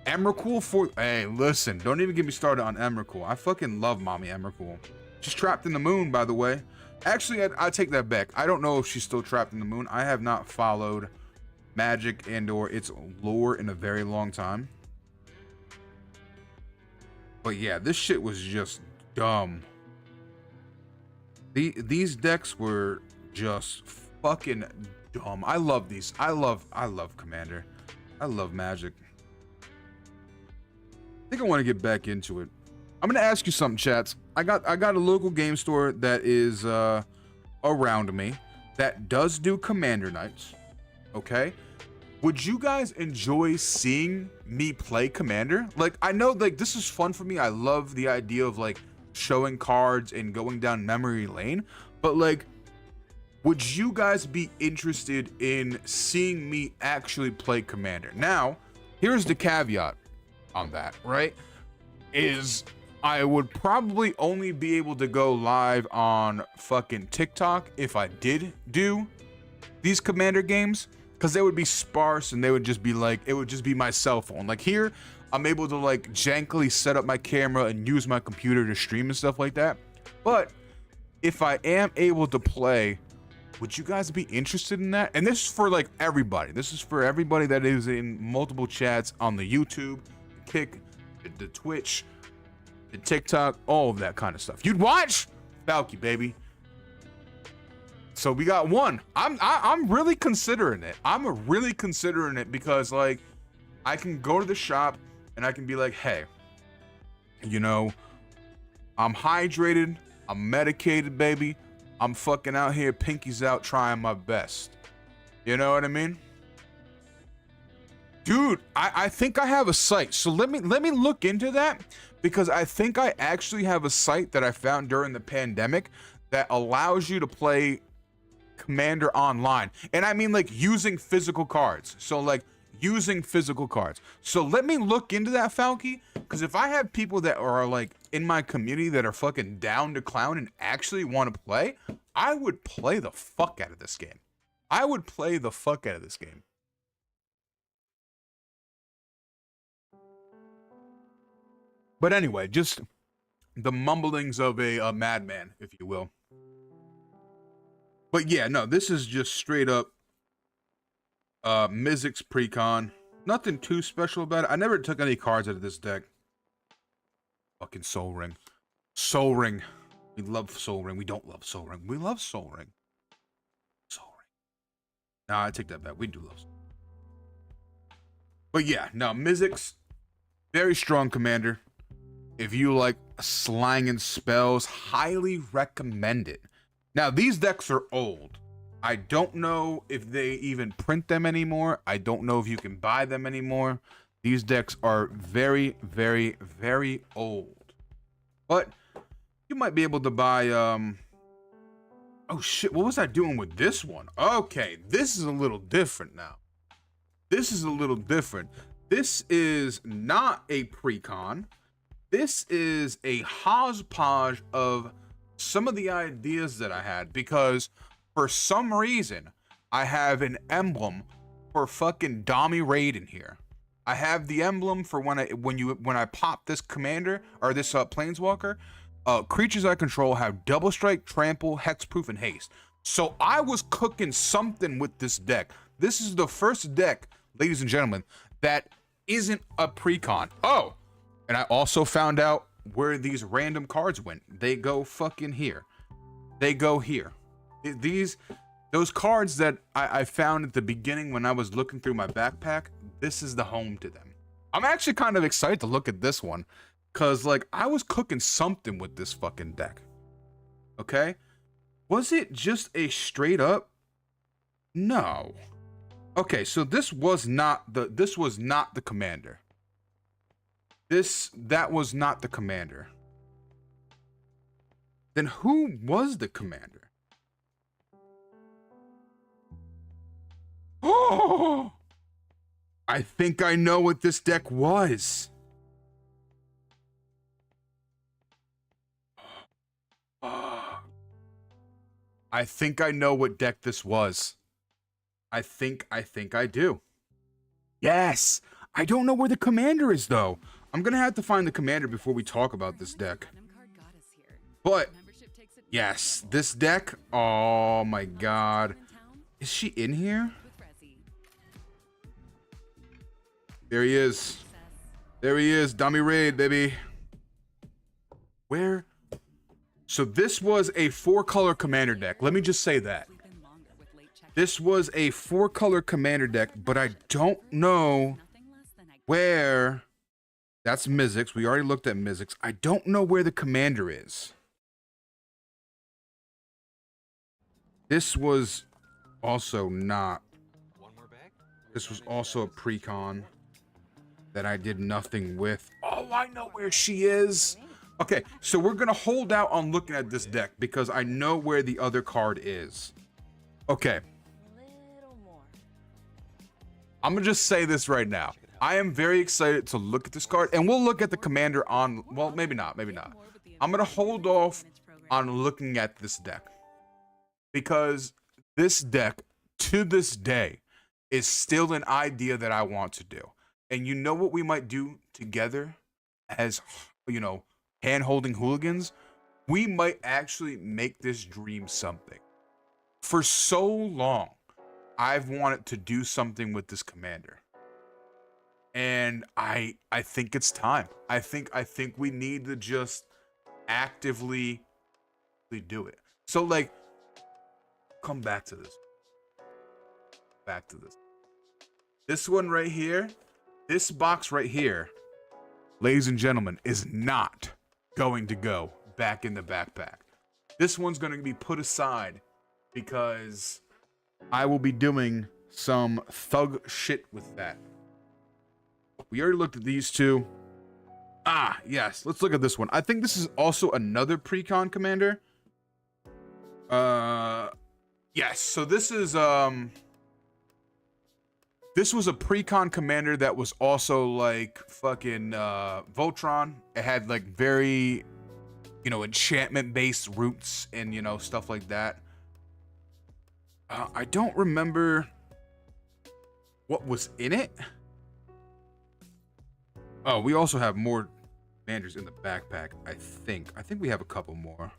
Emrakul for... Hey, listen, don't even get me started on Emrakul. I fucking love Mommy Emrakul. She's trapped in the moon, by the way. Actually, I take that back. I don't know if she's still trapped in the moon. I have not followed Magic and or its lore in a very long time. But yeah, this shit was just dumb. These decks were just fucking dumb. I love these. I love Commander. I love Magic. I think I want to get back into it. I'm gonna ask you something, chats. I got a local game store that is around me that does do commander nights, okay? Would you guys enjoy seeing me play commander? Like, I know, like, this is fun for me. I love the idea of, like, showing cards and going down memory lane. But, like, would you guys be interested in seeing me actually play commander? Now, here's the caveat on that, right? Is I would probably only be able to go live on fucking TikTok if I did do these commander games, because they would be sparse and they would just be like, it would just be my cell phone. Like here, I'm able to like jankily set up my camera and use my computer to stream and stuff like that. But if I am able to play, would you guys be interested in that? And this is for like everybody. This is for everybody that is in multiple chats on the YouTube, Kick, the Twitch, the TikTok, all of that kind of stuff. You'd watch? Falky, baby. So we got one. I'm really considering it. I'm really considering it because like I can go to the shop and I can be like, hey, you know, I'm hydrated, I'm medicated, baby. I'm fucking out here, pinkies out, trying my best. You know what I mean? Dude, I think I have a site. So let me look into that, because I think I actually have a site that I found during the pandemic that allows you to play Commander online. And I mean like using physical cards. So like using physical cards. So let me look into that, Falky, because if I have people that are like in my community that are fucking down to clown and actually want to play, I would play the fuck out of this game. I would play the fuck out of this game. But anyway, just the mumblings of a madman, if you will. But yeah, no, this is just straight up Mizzix Precon. Nothing too special about it. I never took any cards out of this deck. Fucking Soul Ring. Soul Ring. We love Soul Ring. We don't love Soul Ring. We love Soul Ring. Soul Ring. Nah, I take that back. We do love Soul Ring. But yeah, no, Mizzix, very strong commander. If you like slang and spells, highly recommend it. Now, these decks are old. I don't know if they even print them anymore. I don't know if you can buy them anymore. These decks are very, very, very old. But you might be able to buy, oh shit, what was I doing with this one? Okay, this is a little different now. This is a little different. This is not a precon. This is a hodgepodge of some of the ideas that I had, because for some reason I have an emblem for fucking Dami Raid in here. I have the emblem for when I pop this commander or this planeswalker. Creatures I control have double strike, trample, hexproof, and haste. So I was cooking something with this deck. This is the first deck, ladies and gentlemen, that isn't a precon. Oh, and I also found out where these random cards went. They go fucking here. They go here. Those cards that I found at the beginning when I was looking through my backpack, this is the home to them. I'm actually kind of excited to look at this one, because like I was cooking something with this fucking deck. Okay? Was it just a straight up? No. Okay, so this was not the commander. That was not the commander. Then who was the commander? Oh! I think I know what this deck was. I think I know what deck this was. I think I do. Yes! I don't know where the commander is though. I'm gonna have to find the commander before we talk about this deck. But yes, this deck, oh my god. Is she in here? There he is. There he is, Dami Raid, baby. Where? So this was a 4-color commander deck. Let me just say that. This was a 4-color commander deck, but I don't know where. That's Mizzix. We already looked at Mizzix. I don't know where the commander is. This was also not. One more bag? This was also a pre-con that I did nothing with. Oh, I know where she is. Okay, so we're gonna hold out on looking at this deck because I know where the other card is. Okay. I'm gonna just say this right now. I am very excited to look at this card, and we'll look at the commander on, well, maybe not. I'm gonna hold off on looking at this deck because this deck, to this day, is still an idea that I want to do. And you know what we might do together as, you know, hand-holding hooligans? We might actually make this dream something. For so long, I've wanted to do something with this commander. And I think it's time. I think we need to just actively do it. So like, come back to this. This one right here, this box right here, ladies and gentlemen, is not going to go back in the backpack. This one's going to be put aside because I will be doing some thug shit with that. We already looked at these two. Ah, yes. Let's look at this one. I think this is also another pre-con commander. Yes. So this is this was a pre-con commander that was also like fucking Voltron. It had like very, you know, enchantment-based roots and, you know, stuff like that. I don't remember what was in it. Oh, we also have more commanders in the backpack, I think. I think we have a couple more.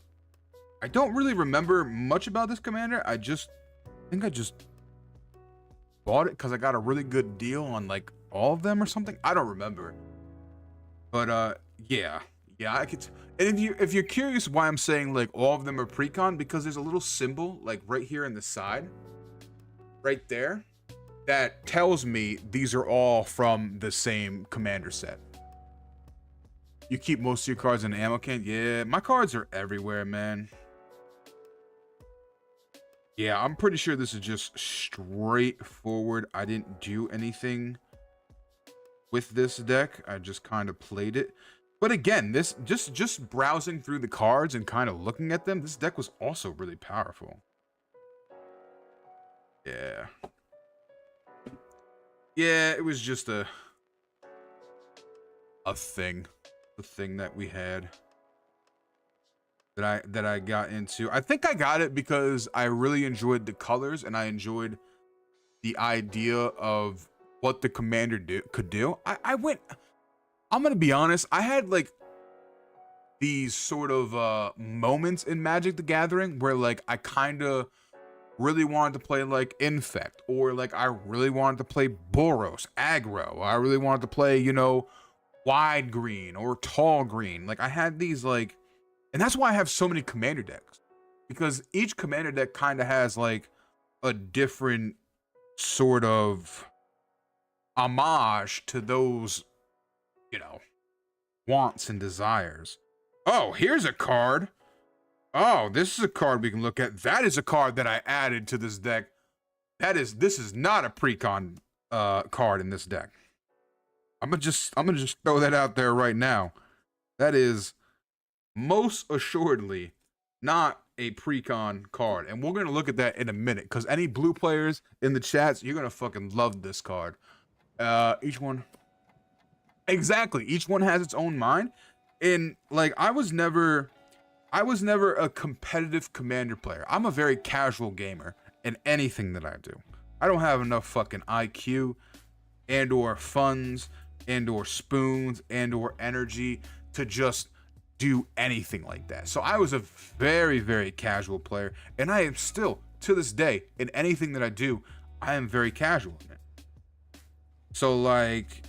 I don't really remember much about this commander. I think I just bought it because I got a really good deal on like all of them or something. I don't remember. But yeah, I could. And if you're curious why I'm saying like all of them are pre-con, because there's a little symbol like right here in the side, right there, that tells me these are all from the same commander set. You keep most of your cards in the ammo can? Yeah, my cards are everywhere, man. Yeah, I'm pretty sure this is just straightforward. I didn't do anything with this deck. I just kind of played it. But again, this just browsing through the cards and kind of looking at them, this deck was also really powerful. Yeah. Yeah, it was just a thing. The thing that we had. That I got into. I think I got it because I really enjoyed the colors and I enjoyed the idea of what the commander could do. I'm gonna be honest, I had like these sort of moments in Magic the Gathering where like I kind of really wanted to play like Infect, or like I really wanted to play Boros aggro. I really wanted to play, you know, wide green or tall green. Like I had these like, and that's why I have so many commander decks, because each commander deck kind of has like a different sort of homage to those, you know, wants and desires. Oh, here's a card. Oh, this is a card we can look at. That is a card that I added to this deck. This is not a pre-con card in this deck. I'm gonna just throw that out there right now. That is most assuredly not a pre-con card, and we're gonna look at that in a minute, because any blue players in the chats, you're gonna fucking love this card. Each one has its own mind, and like I was never a competitive commander player. I'm a very casual gamer in anything that I do. I don't have enough fucking IQ and or funds and or spoons and or energy to just do anything like that. So I was a very, very casual player, and I am still, to this day, in anything that I do, I am very casual in it. So like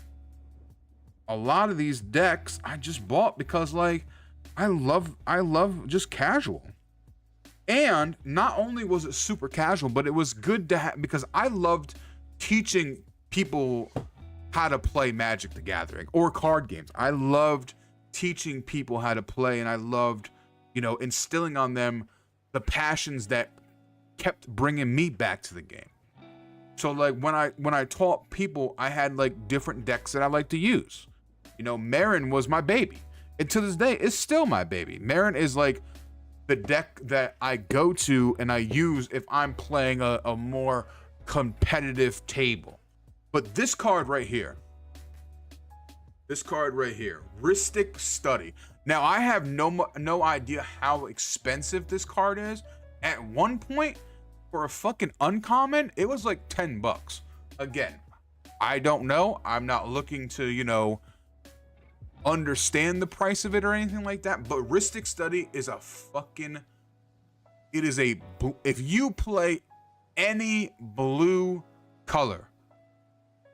a lot of these decks I just bought because like I love just casual. And not only was it super casual, but it was good to have, because I loved teaching people how to play Magic the Gathering or card games. I loved teaching people how to play, and I loved, you know, instilling on them the passions that kept bringing me back to the game. So like when I taught people, I had like different decks that I like to use. You know, Marin was my baby. And to this day, it's still my baby. Marin is like the deck that I go to and I use if I'm playing a more competitive table. But this card right here, Ristic Study. Now, I have no idea how expensive this card is. At one point, for a fucking uncommon, it was like $10. Again, I don't know. I'm not looking to, you know, understand the price of it or anything like that. But Ristic Study is a fucking... It is a... If you play any blue color,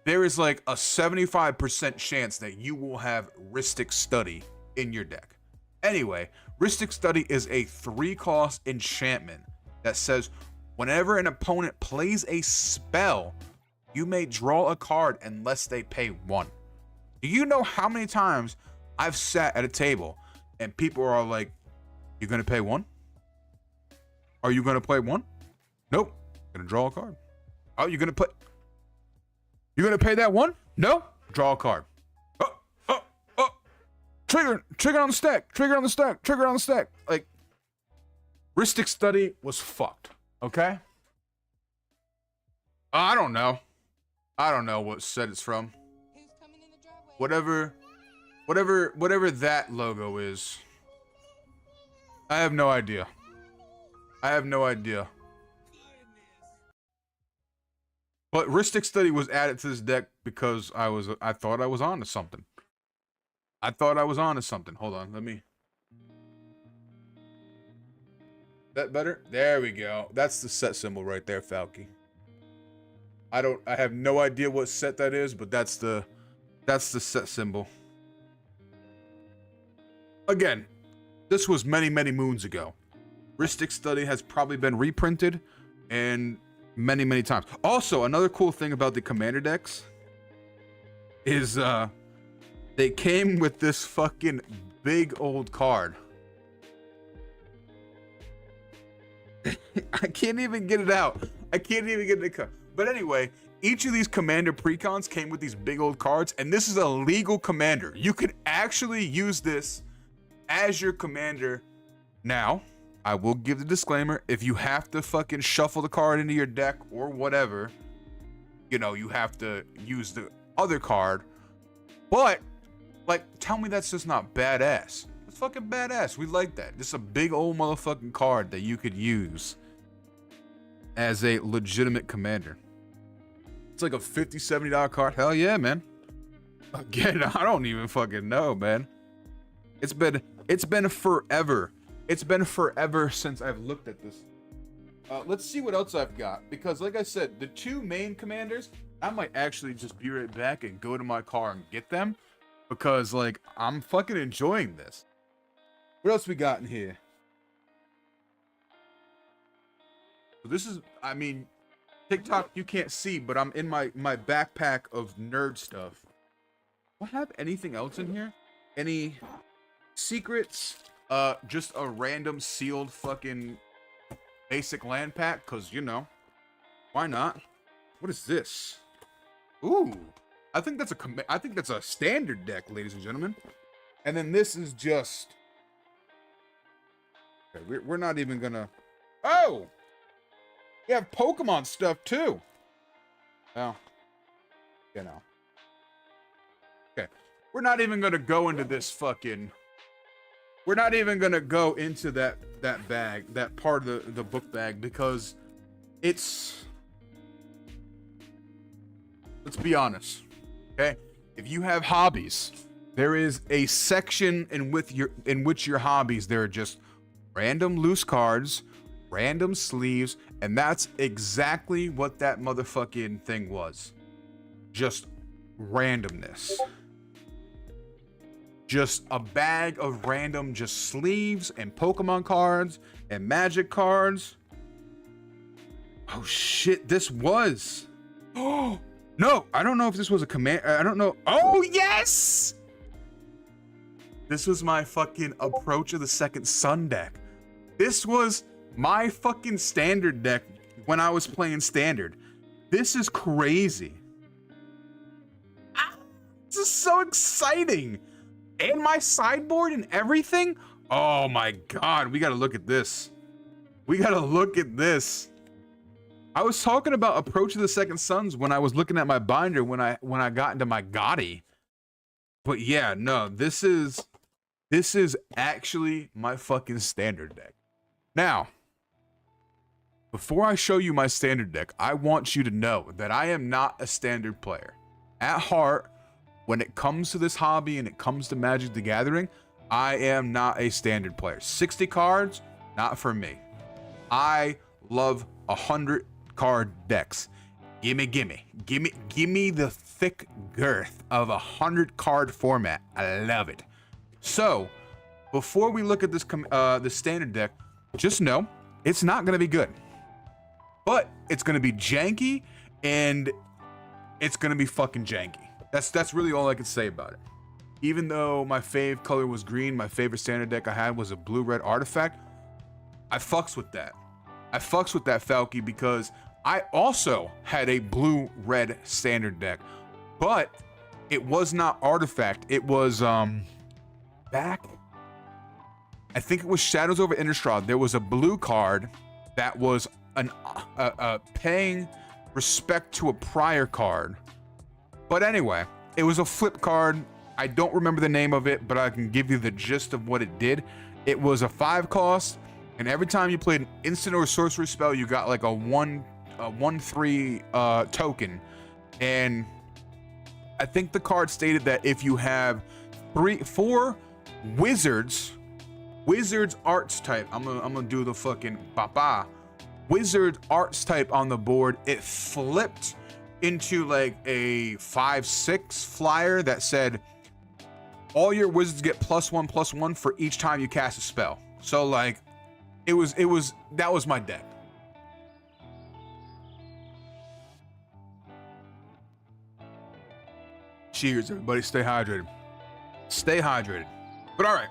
there is like a 75% chance that you will have Ristic Study in your deck. Anyway, Ristic Study is a 3-cost enchantment that says whenever an opponent plays a spell, you may draw a card unless they pay 1. Do you know how many times I've sat at a table and people are like, "You gonna pay 1? Are you gonna play 1? Nope. Gonna draw a card. Oh, you're gonna pay that 1? No? Draw a card. Trigger on the stack. Trigger on the stack. Trigger on the stack. Like, Ristic Study was fucked. Okay? I don't know. I don't know what set it's from. Who's coming in the driveway? Whatever that logo is. I have no idea. I have no idea. But Ristic Study was added to this deck because I thought I was onto something. I thought I was onto something. Hold on, let me. That better? There we go. That's the set symbol right there, Falky. I have no idea what set that is, but that's the set symbol. Again, this was many moons ago. Ristic Study has probably been reprinted and many times. Also, another cool thing about the commander decks is they came with this fucking big old card. I can't even get it out. I can't even get it. But anyway, each of these commander precons came with these big old cards, and this is a legal commander. You could actually use this as your commander. Now, I will give the disclaimer, if you have to fucking shuffle the card into your deck or whatever, you know, you have to use the other card. But, like, tell me that's just not badass. It's fucking badass. We like that. This is a big old motherfucking card that you could use as a legitimate commander. It's like a $50, $70 card. Hell yeah, man. Again, I don't even fucking know, man. It's been forever. It's been forever since I've looked at this. Let's see what else I've got. Because like I said, the 2 main commanders, I might actually just be right back and go to my car and get them. Because, like, I'm fucking enjoying this. What else we got in here? So this is, I mean, TikTok you can't see, but I'm in my backpack of nerd stuff. Do I have anything else in here? Any secrets? Just a random sealed fucking basic land pack, cause you know, why not? What is this? Ooh, I think that's a standard deck, ladies and gentlemen. And then this is just. Okay, we're not even gonna. Oh, we have Pokemon stuff too. Well, you know. Okay, we're not even gonna go into this fucking. We're not even gonna go into that bag, that part of the book bag, because it's. Let's be honest, okay? If you have hobbies, there is a section in which your hobbies, there are just random loose cards, random sleeves, and that's exactly what that motherfucking thing was. Just randomness. Just a bag of random just sleeves and Pokemon cards and Magic cards. Oh shit, this was. Oh no, I don't know if this was a command. I don't know. Oh yes! This was my fucking Approach of the Second Sun deck. This was my fucking standard deck when I was playing standard. This is crazy. This is so exciting. And my sideboard and everything. Oh my God, we gotta look at this. We gotta look at this. I was talking about Approach of the Second Sons when I was looking at my binder when I got into my Gotti. But yeah, no, this is actually my fucking standard deck. Now, before I show you my standard deck, I want you to know that I am not a standard player. At heart, when it comes to this hobby and it comes to Magic the Gathering, I am not a standard player. 60 cards, not for me. I love 100 card decks. Gimme the thick girth of 100 card format. I love it. So, before we look at this the standard deck, just know it's not gonna be good, but it's gonna be janky, and it's gonna be fucking janky. That's really all I can say about it. Even though my fave color was green, my favorite standard deck I had was a blue-red artifact. I fucks with that. I fucks with that, Falky, because I also had a blue-red standard deck, but it was not artifact. It was back. I think it was Shadows over Innistrad. There was a blue card that was an paying respect to a prior card. But anyway, it was a flip card. I don't remember the name of it, but I can give you the gist of what it did. It was a 5 cost, and every time you played an instant or sorcery spell, you got like a 1/3 token. And I think the card stated that if you have 4 wizards arts type, I'm gonna do the fucking baba wizard arts type on the board, it flipped into like a 5/6 flyer that said all your wizards get +1/+1 for each time you cast a spell. So like that was my deck. Cheers, everybody. Stay hydrated. Stay hydrated. But all right.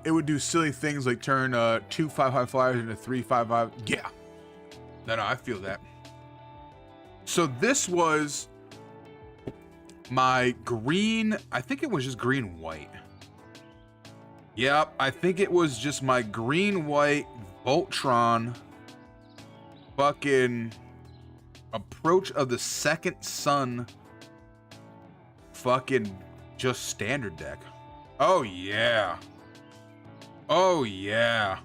It would do silly things like turn 2 5/5 flyers into 3 5/5. Yeah. No, I feel that. So this was my green. I think it was just green-white. Yep, I think it was just my green-white Voltron fucking Approach of the Second Sun fucking just standard deck. Oh yeah. Oh yeah.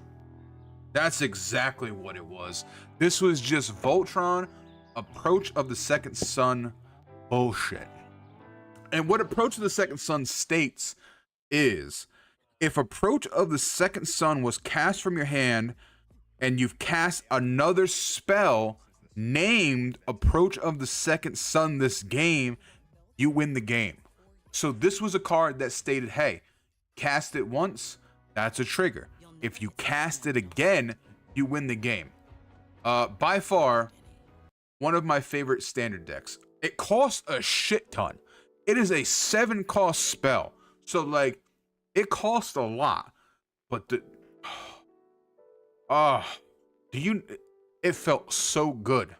That's exactly what it was. This was just Voltron Approach of the Second Sun bullshit. And what Approach of the Second Sun states is, if Approach of the Second Sun was cast from your hand and you've cast another spell named Approach of the Second Sun this game, you win the game. So this was a card that stated, hey, cast it once, that's a trigger. If you cast it again, you win the game. By far, one of my favorite standard decks. It costs a shit ton. It is a 7 cost spell. So like, it costs a lot. But it felt so good.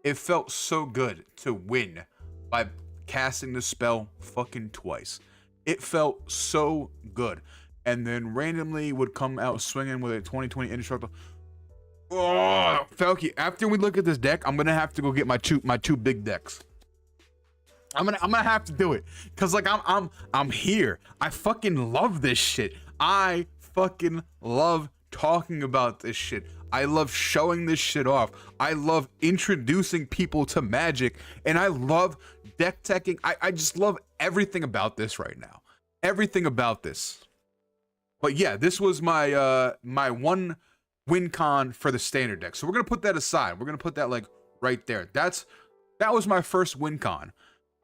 It felt so good to win by casting the spell fucking twice. It felt so good. And then randomly would come out swinging with a 2020 Indestructible. Oh, Falky, after we look at this deck, I'm gonna have to go get my two big decks. I'm gonna have to do it. Cause like I'm here. I fucking love this shit. I fucking love talking about this shit. I love showing this shit off. I love introducing people to Magic, and I love deck teching. I just love everything about this right now. Everything about this. But yeah, this was my my one win con for the standard deck. So we're gonna put that aside. We're gonna put that like right there. That was my first win con.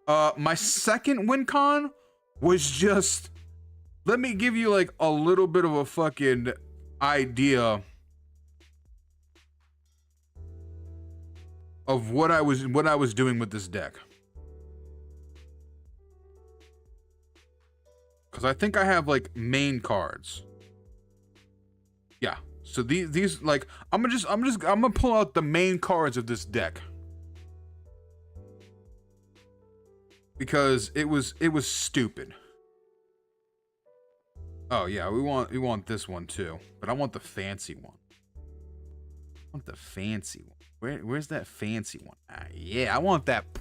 My second win con was just, let me give you like a little bit of a fucking idea of what I was doing with this deck. Cause I think I have like main cards. Yeah, So these like I'm gonna pull out the main cards of this deck. Because it was stupid. Oh yeah, we want this one too, but I want the fancy one. I want the fancy one. Where's that fancy one? Yeah, I want that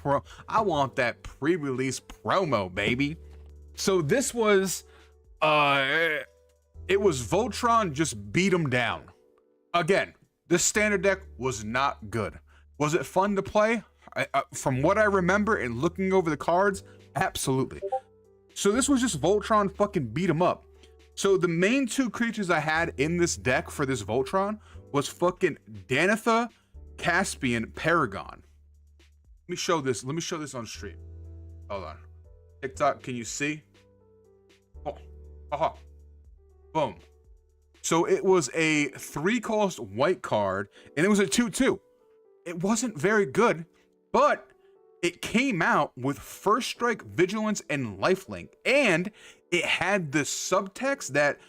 pre-release promo, baby. So this was it was Voltron just beat him down. Again, this standard deck was not good. Was it fun to play? From what I remember and looking over the cards, absolutely. So this was just Voltron fucking beat him up. So the main two creatures I had in this deck for this Voltron was fucking Danitha, Caspian, Paragon. Let me show this on stream. Hold on. TikTok, can you see? Oh, aha. Boom. So it was a 3-cost white card, and it was a 2/2. It wasn't very good, but it came out with First Strike, Vigilance, and Lifelink, and it had the subtext that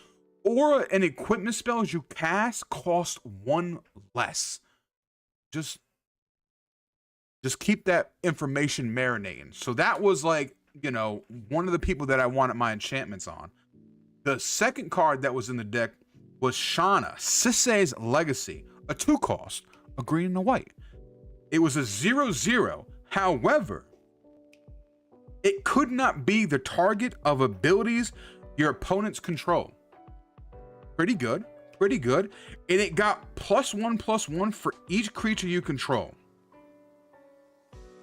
aura and equipment spells you cast cost 1 less. Just keep that information marinating. So that was like, you know, one of the people that I wanted my enchantments on. The second card that was in the deck was Shauna, Sisei's Legacy, a 2-cost, a green and a white. It was a 0/0. However, it could not be the target of abilities your opponents control. Pretty good, pretty good. And it got +1/+1 for each creature you control.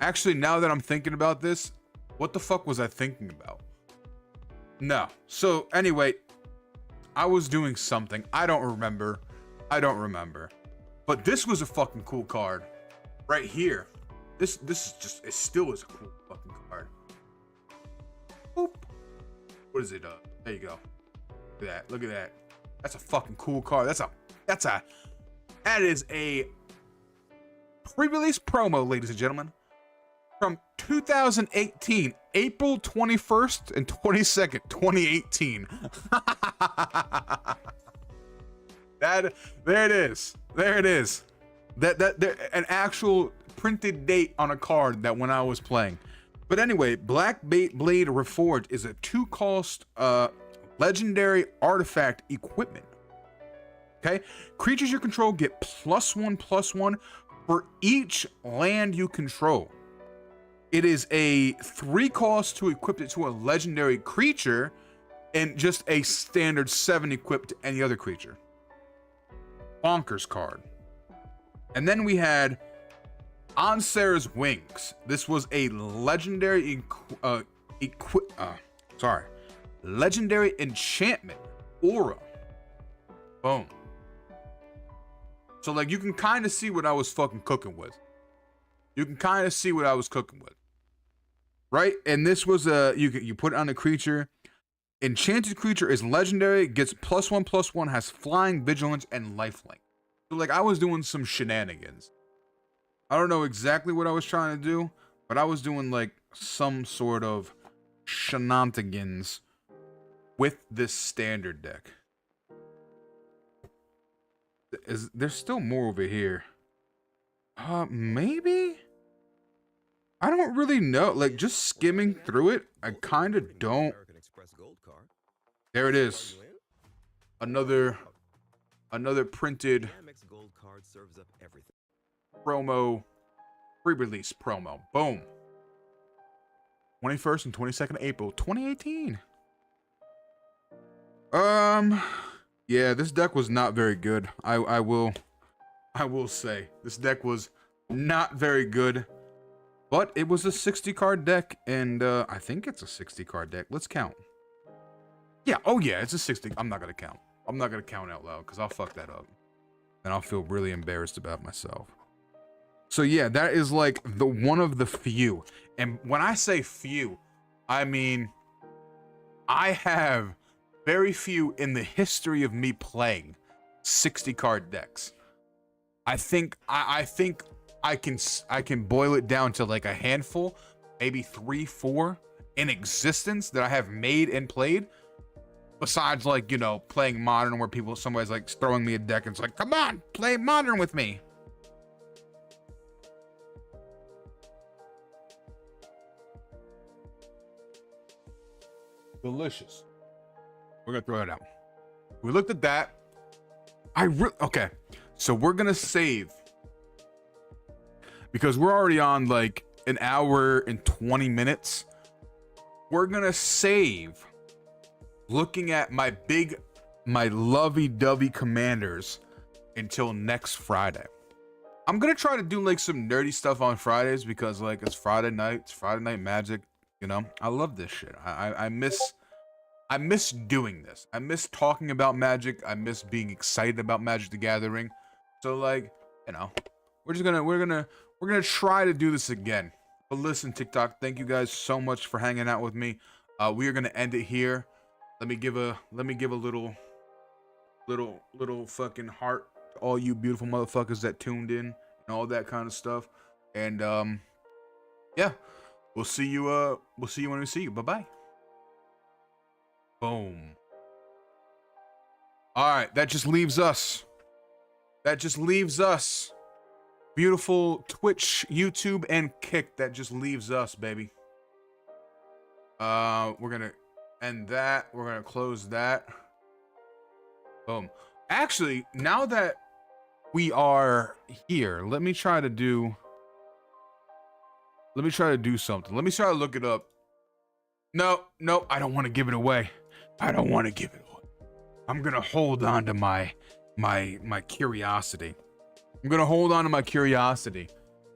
Actually, now that I'm thinking about this, what the fuck was I thinking about? No. So anyway, I was doing something. I don't remember. But this was a fucking cool card. Right here. This is just, it still is a cool fucking card. Boop. What is it? There you go. Look at that. Look at that. That's a fucking cool card. That is a pre-release promo, ladies and gentlemen, from 2018, April 21st and 22nd, 2018. There it is. There it is. There, an actual printed date on a card that when I was playing. But anyway, Black Blade Reforged is a 2-cost legendary artifact equipment. Okay, creatures you control get +1/+1 for each land you control. It is a 3-cost to equip it to a legendary creature, and just a standard 7 equipped to any other creature. Bonkers card. And then we had Ansar's Wings. This was a legendary legendary enchantment aura. Boom. So like you can kind of see what I was fucking cooking with. Right? And this was a you put it on the creature. Enchanted creature is legendary, gets +1/+1, has flying, vigilance, and lifelink. So like I was doing some shenanigans. I don't know exactly what I was trying to do, but I was doing like some sort of shenanigans with this standard deck. There's still more over here. Maybe? I don't really know. Like just skimming through it, I kind of don't. There it is. Another printed promo, pre-release promo. Boom. 21st and 22nd April 2018. Yeah, this deck was not very good. I will say this deck was not very good, but it was a 60 card deck, and I think it's a 60 card deck. Let's count. Yeah, oh yeah, it's a 60. I'm not gonna count. I'm not gonna count out loud because I'll fuck that up, and I'll feel really embarrassed about myself. So yeah, that is like the one of the few, and when I say few, I mean I have very few in the history of me playing 60 card decks. I think I can boil it down to like a handful, maybe 3, 4 in existence that I have made and played. Besides, like, you know, playing Modern where somebody's like throwing me a deck and it's like, come on, play Modern with me. Delicious. We're gonna throw it out. We looked at that. Okay, so we're gonna save because we're already on like an hour and 20 minutes. We're gonna save looking at my lovey-dovey commanders until next Friday. I'm gonna try to do like some nerdy stuff on Fridays because like it's Friday night, it's Friday Night Magic. You know, I love this shit. I miss doing this. I miss talking about Magic. I miss being excited about Magic the Gathering. So like, you know, we're gonna try to do this again. But listen, TikTok, thank you guys so much for hanging out with me. We are gonna end it here. Let me give a little fucking heart to all you beautiful motherfuckers that tuned in and all that kind of stuff. And yeah. We'll see you when we see you. Bye-bye. Boom. All right, that just leaves us. Beautiful Twitch, YouTube, and Kick. That just leaves us, baby. We're gonna end that. We're gonna close that. Boom. Actually, now that we are here, let me try to do something. Let me try to look it up. No, I don't want to give it away. I'm gonna hold on to my curiosity. I'm gonna hold on to my curiosity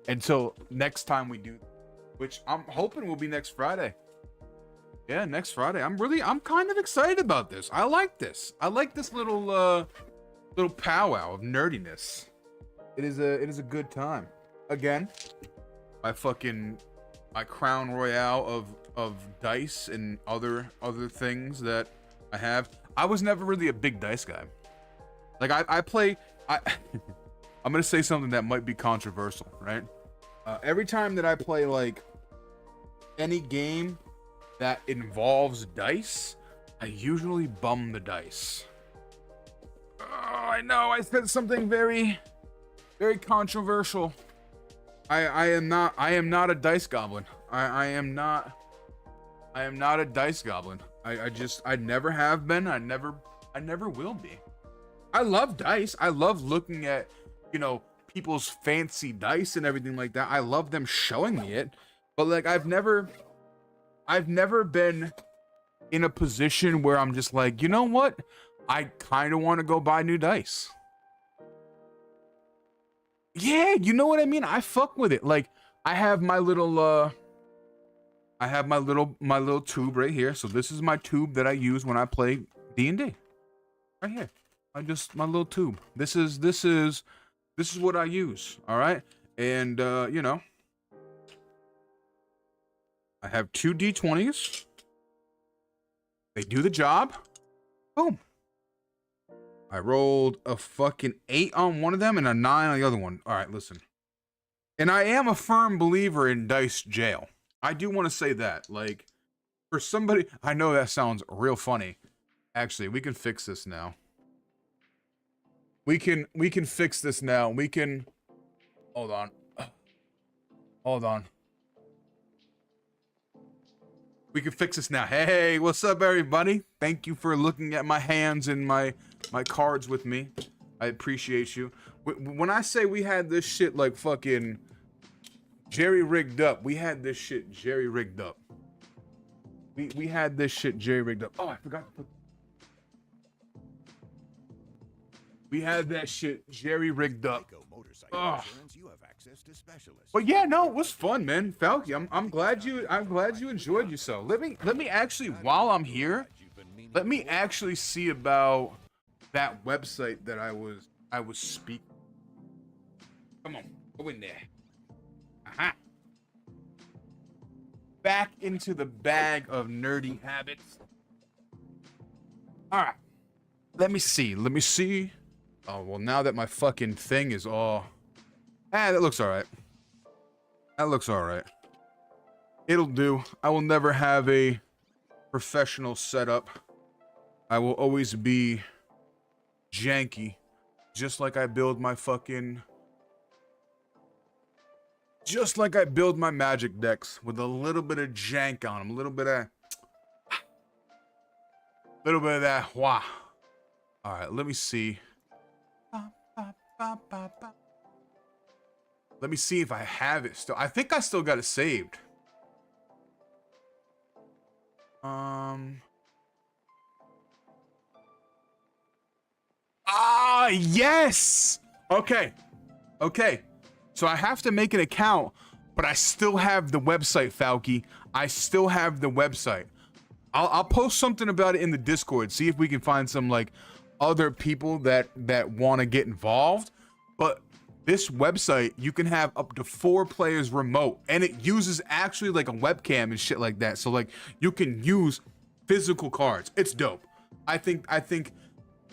until next time we do, which I'm hoping will be next Friday. Yeah, next Friday. I'm kind of excited about this. I like this. I like this little powwow of nerdiness. It is a good time. Again, my crown royale of dice and other things that I have. I was never really a big dice guy. Like I'm gonna say something that might be controversial, right? Every time that I play like any game that involves dice, I usually bum the dice. Oh, I know I said something very, very controversial. I am not a dice goblin. I am not a dice goblin. I never have been. I never will be. I love dice. I love looking at, you know, people's fancy dice and everything like that. I love them showing me it. But like I've never been in a position where I'm just like, you know what? I kind of want to go buy new dice. Yeah, you know what I mean? I fuck with it. Like I have my little tube right here. So this is my tube that I use when I play D&D. Right here. My little tube. This is what I use, all right? And you know, I have 2 D20s. They do the job. Boom. I rolled a fucking 8 on one of them and a 9 on the other one. All right, listen. And I am a firm believer in dice jail. I do want to say that. Like, for somebody... I know that sounds real funny. Actually, we can fix this now. We can fix this now. We can... Hold on. Hold on. We can fix this now. Hey, what's up, everybody? Thank you for looking at my hands and my cards with me. I appreciate you. When I say we had this shit like fucking jerry-rigged up, we had this shit jerry-rigged up. We had this shit jerry-rigged up. Oh, I forgot to put... We had that shit jerry-rigged up. Oh. But yeah, no, it was fun, man. Falky, I'm glad you enjoyed yourself. Let me actually, while I'm here, let me actually see about that website that I was speaking. Come on, go in there. Aha. Back into the bag of nerdy habits. All right. Let me see. Oh, well, now that my fucking thing is all... that looks all right. That looks all right. It'll do. I will never have a professional setup. I will always be janky, just like I build my fucking, just like I build my magic decks with a little bit of jank on them, a little bit of that wah. All right, let me see. Let me see if I have it still. I think I still got it saved. Ah, yes. Okay. So I have to make an account, but I still have the website, Falky. I still have the website. I'll post something about it in the Discord. See if we can find some like other people that want to get involved. But this website, you can have up to 4 players remote, and it uses actually like a webcam and shit like that. So like you can use physical cards. It's dope. I think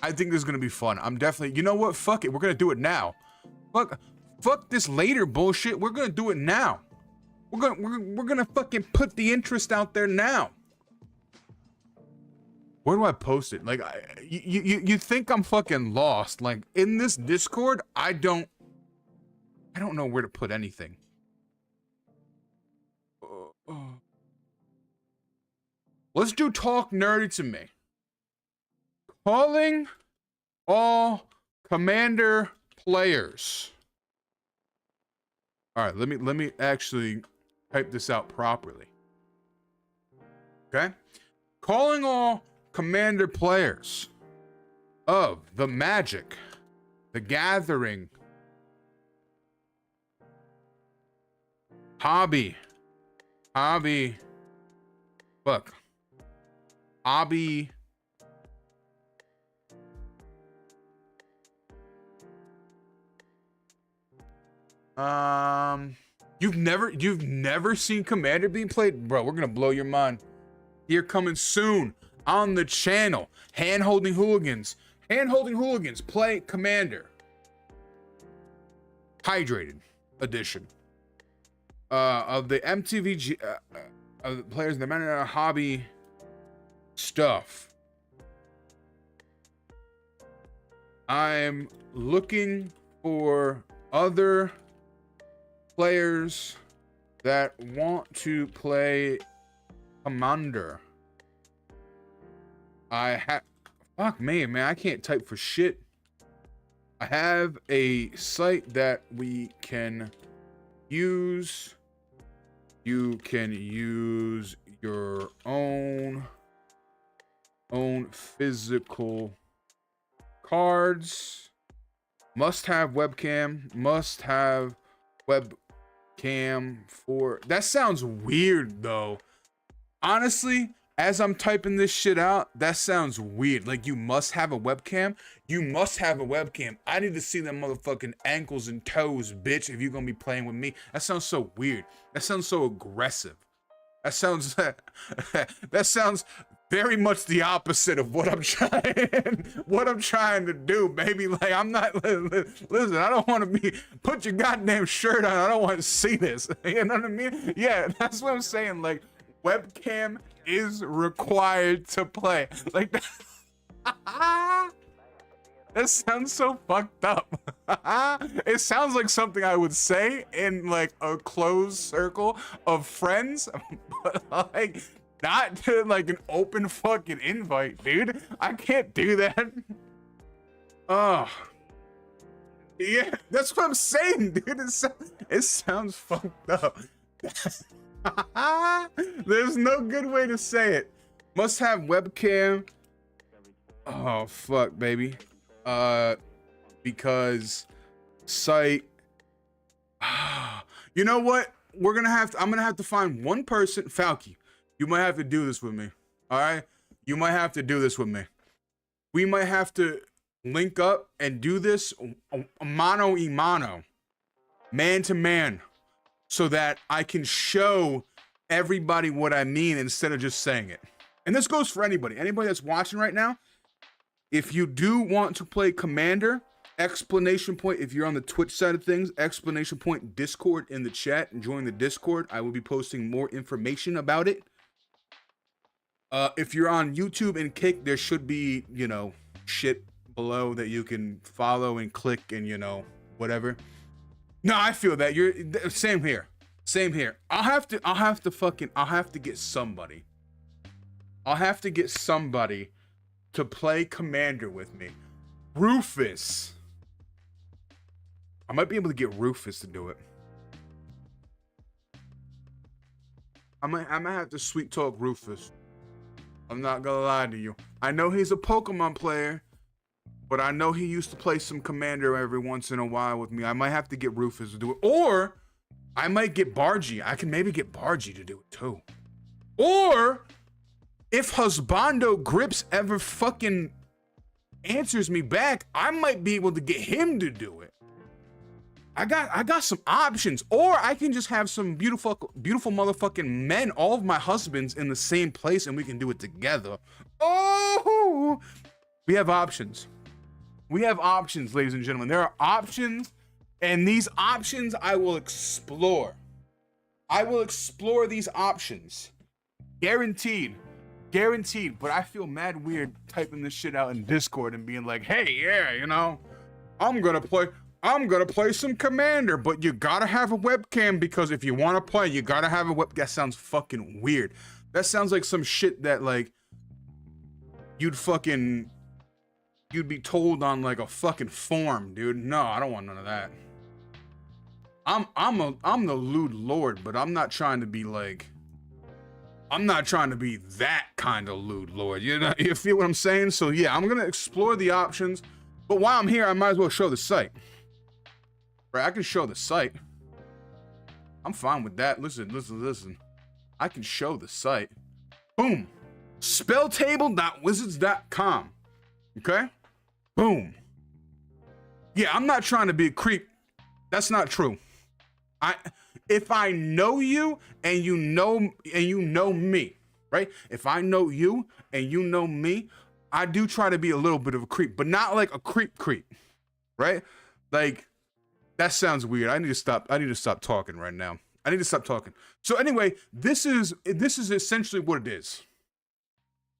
this is gonna be fun. I'm definitely. You know what? Fuck it. We're gonna do it now. Fuck this later bullshit. We're gonna do it now. We're gonna fucking put the interest out there now. Where do I post it? Like, you think I'm fucking lost? Like in this Discord, I don't know where to put anything. Let's do talk nerdy to me. Calling all commander players. All right, let me actually type this out properly. Okay? Calling all commander players of the Magic, the Gathering, hobby, you've never seen Commander being played? Bro, we're gonna blow your mind. Here coming soon on the channel. Hand-holding hooligans play Commander. Hydrated edition. Of the MTVG of the players in the Magic hobby stuff. I'm looking for other players that want to play Commander. Fuck me, man. I can't type for shit. I have a site that we can use. You can use your own physical cards. Must have webcam for. That sounds weird though. Honestly, as I'm typing this shit out, that sounds weird. Like, you must have a webcam. You must have a webcam. I need to see them motherfucking ankles and toes, bitch, if you're gonna be playing with me. That sounds so weird. That sounds so aggressive. That sounds that sounds very much the opposite of what I'm trying to do, baby. Like, I'm not, listen, I don't want to be, put your goddamn shirt on. I don't want to see this. You know what I mean? Yeah, that's what I'm saying. Like, webcam is required to play. Like, that sounds so fucked up. It sounds like something I would say in like a closed circle of friends, but like not to like an open fucking invite, dude. I can't do that. Oh, yeah, that's what I'm saying, dude. It sounds fucked up. There's no good way to say it. Must have webcam. Oh fuck, baby. Because site. You know what? I'm gonna have to find one person. Falky, you might have to do this with me. All right, you might have to do this with me. We might have to link up and do this mano a mano, man to man, so that I can show everybody what I mean instead of just saying it. And this goes for anybody that's watching right now. If you do want to play Commander, exclamation point, if you're on the Twitch side of things, exclamation point Discord in the chat and join the Discord. I will be posting more information about it. If you're on YouTube and Kick, there should be, you know, shit below that you can follow and click and, you know, whatever. No, I feel that. You're same here. Same here. I'll have to get somebody. I'll have to get somebody to play Commander with me. Rufus. I might be able to get Rufus to do it. I might have to sweet talk Rufus. I'm not gonna lie to you. I know he's a Pokemon player, but I know he used to play some Commander every once in a while with me. I might have to get Rufus to do it. Or I might get Bargy. I can maybe get Bargy to do it too. Or if Husbando Grips ever fucking answers me back, I might be able to get him to do it. I got some options. Or I can just have some beautiful motherfucking men, all of my husbands, in the same place, and we can do it together. Oh, we have options. We have options, ladies and gentlemen. There are options, and these options I will explore. I will explore these options. Guaranteed. Guaranteed. But I feel mad weird typing this shit out in Discord and being like, hey, yeah, you know, I'm gonna play some Commander, but you gotta have a webcam, because if you want to play, you gotta have a web. That sounds fucking weird. That sounds like some shit that like you'd be told on like a fucking form, dude. No, I don't want none of that. I'm the lewd lord, but I'm not trying to be like, I'm not trying to be that kind of lewd lord. You know, you feel what I'm saying? So yeah, I'm gonna explore the options, but while I'm here, I might as well show the site. Right, I can show the site. I'm fine with that. Listen. I can show the site. Boom. Spelltable.wizards.com. Okay? Boom. Yeah, I'm not trying to be a creep. That's not true. If I know you and you know me, right? If I know you and you know me, I do try to be a little bit of a creep, but not like a creep, right? Like, that sounds weird. I need to stop talking right now. I need to stop talking. So anyway, this is essentially what it is.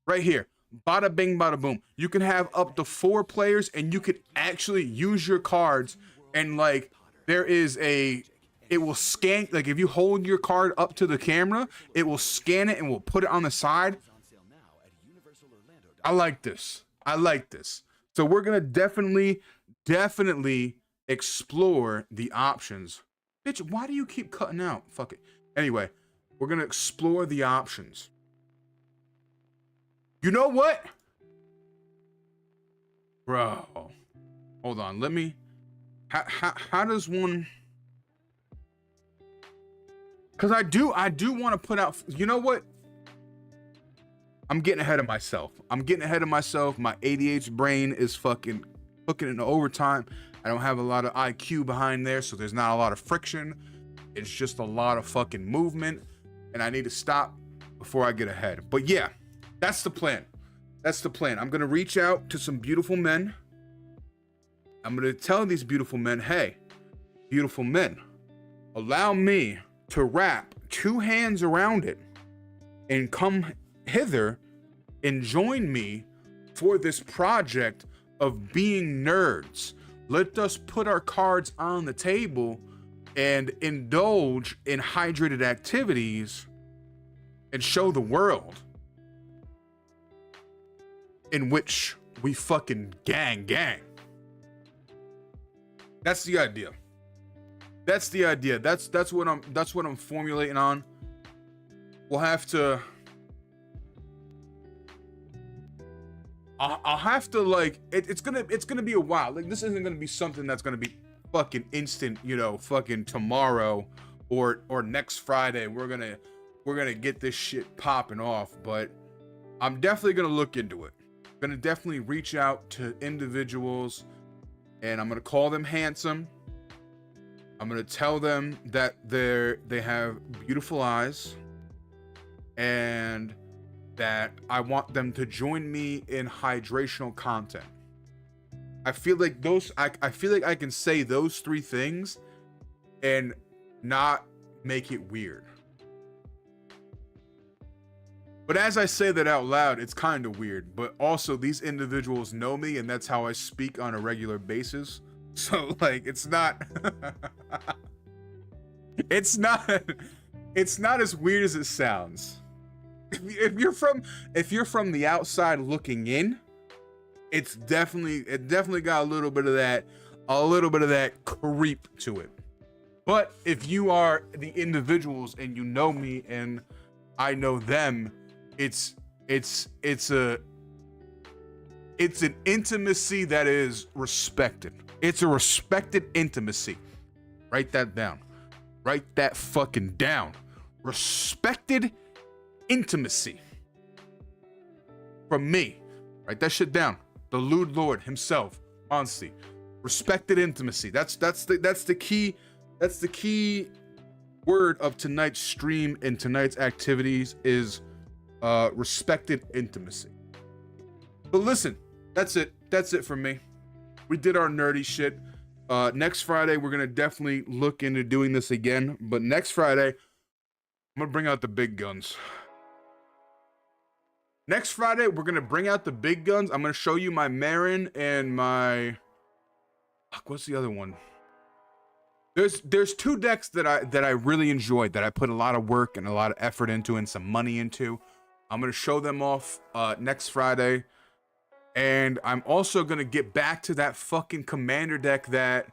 Right here. Bada bing, bada boom. You can have up to 4 players, and you could actually use your cards, and like it will scan, like if you hold your card up to the camera, it will scan it and will put it on the side. I like this. So we're gonna definitely explore the options. Bitch, why do you keep cutting out? Fuck it. Anyway, we're gonna explore the options. You know what? Bro. Hold on, let me... How does one... Because I do want to put out... You know what? I'm getting ahead of myself. My ADHD brain is fucking cooking in overtime. I don't have a lot of IQ behind there, so there's not a lot of friction. It's just a lot of fucking movement, and I need to stop before I get ahead. But yeah, that's the plan. I'm gonna reach out to some beautiful men. I'm gonna tell these beautiful men, hey, beautiful men, allow me to wrap 2 hands around it and come hither and join me for this project of being nerds. Let us put our cards on the table and indulge in hydrated activities and show the world in which we fucking gang. That's the idea. That's what I'm formulating on. We'll have to... I'll have to, like, it's gonna be a while. Like, this isn't gonna be something that's gonna be fucking instant, you know, fucking tomorrow or next Friday. We're gonna get this shit popping off, but I'm definitely gonna look into it. I'm gonna definitely reach out to individuals, and I'm gonna call them handsome. I'm gonna tell them that they have beautiful eyes, and that I want them to join me in hydrational content. I feel like I feel like I can say those 3 things and not make it weird. But as I say that out loud, it's kind of weird. But also, these individuals know me, and that's how I speak on a regular basis. So, like, it's not... it's not as weird as it sounds. If you're from the outside looking in, it definitely got a little bit of that creep to it. But if you are the individuals and you know me and I know them, it's an intimacy that is respected. It's a respected intimacy. Write that down. Write that fucking down. Respected intimacy. From me. Write that shit down. The Lewd Lord himself, Munsty. Respected intimacy. That's the key word of tonight's stream and tonight's activities is respected intimacy. But listen, that's it for me. We did our nerdy shit. Next Friday we're gonna definitely look into doing this again, but next Friday I'm gonna bring out the big guns. Next Friday we're gonna bring out the big guns. I'm gonna show you my Marin and my what's the other one? There's two decks that I really enjoyed, that I put a lot of work and a lot of effort into and some money into. I'm gonna show them off next Friday, and I'm also gonna get back to that fucking commander deck that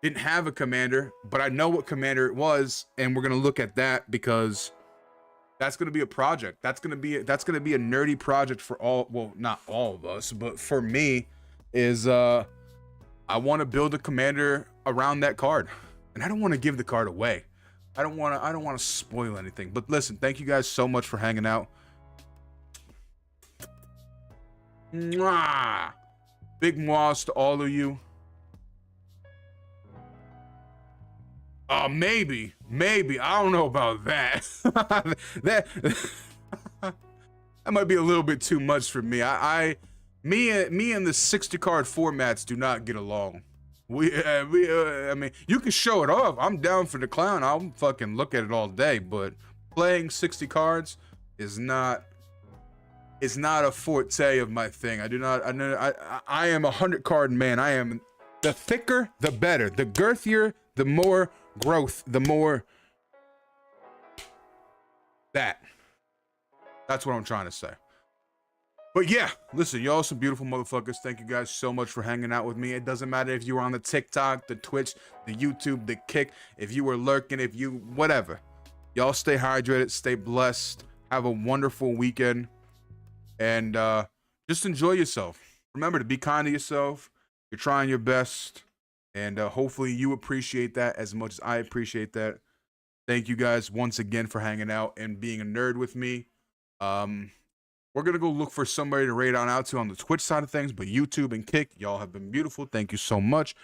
didn't have a commander, but I know what commander it was, and we're gonna look at that because that's gonna be a project. That's gonna be a nerdy project for all. Well, not all of us, but for me, is I want to build a commander around that card. And I don't want to give the card away. I don't want to spoil anything. But listen, thank you guys so much for hanging out. Mwah! Big mois to all of you. Maybe. I don't know about that. that might be a little bit too much for me. Me and the 60 card formats do not get along. I mean, you can show it off. I'm down for the clown. I'll fucking look at it all day. But playing 60 cards is not a forte of my thing. I am a 100 card man. I am the thicker, the better. The girthier, the more growth, the more that. That's what I'm trying to say. But yeah, listen, y'all some beautiful motherfuckers. Thank you guys so much for hanging out with me. It doesn't matter if you were on the TikTok, the Twitch, the YouTube, the Kick, if you were lurking, if you, whatever. Y'all stay hydrated, stay blessed, have a wonderful weekend, and just enjoy yourself. Remember to be kind to yourself. You're trying your best, and hopefully you appreciate that as much as I appreciate that. Thank you guys once again for hanging out and being a nerd with me. We're going to go look for somebody to raid on out to on the Twitch side of things, but YouTube and Kick, y'all have been beautiful. Thank you so much.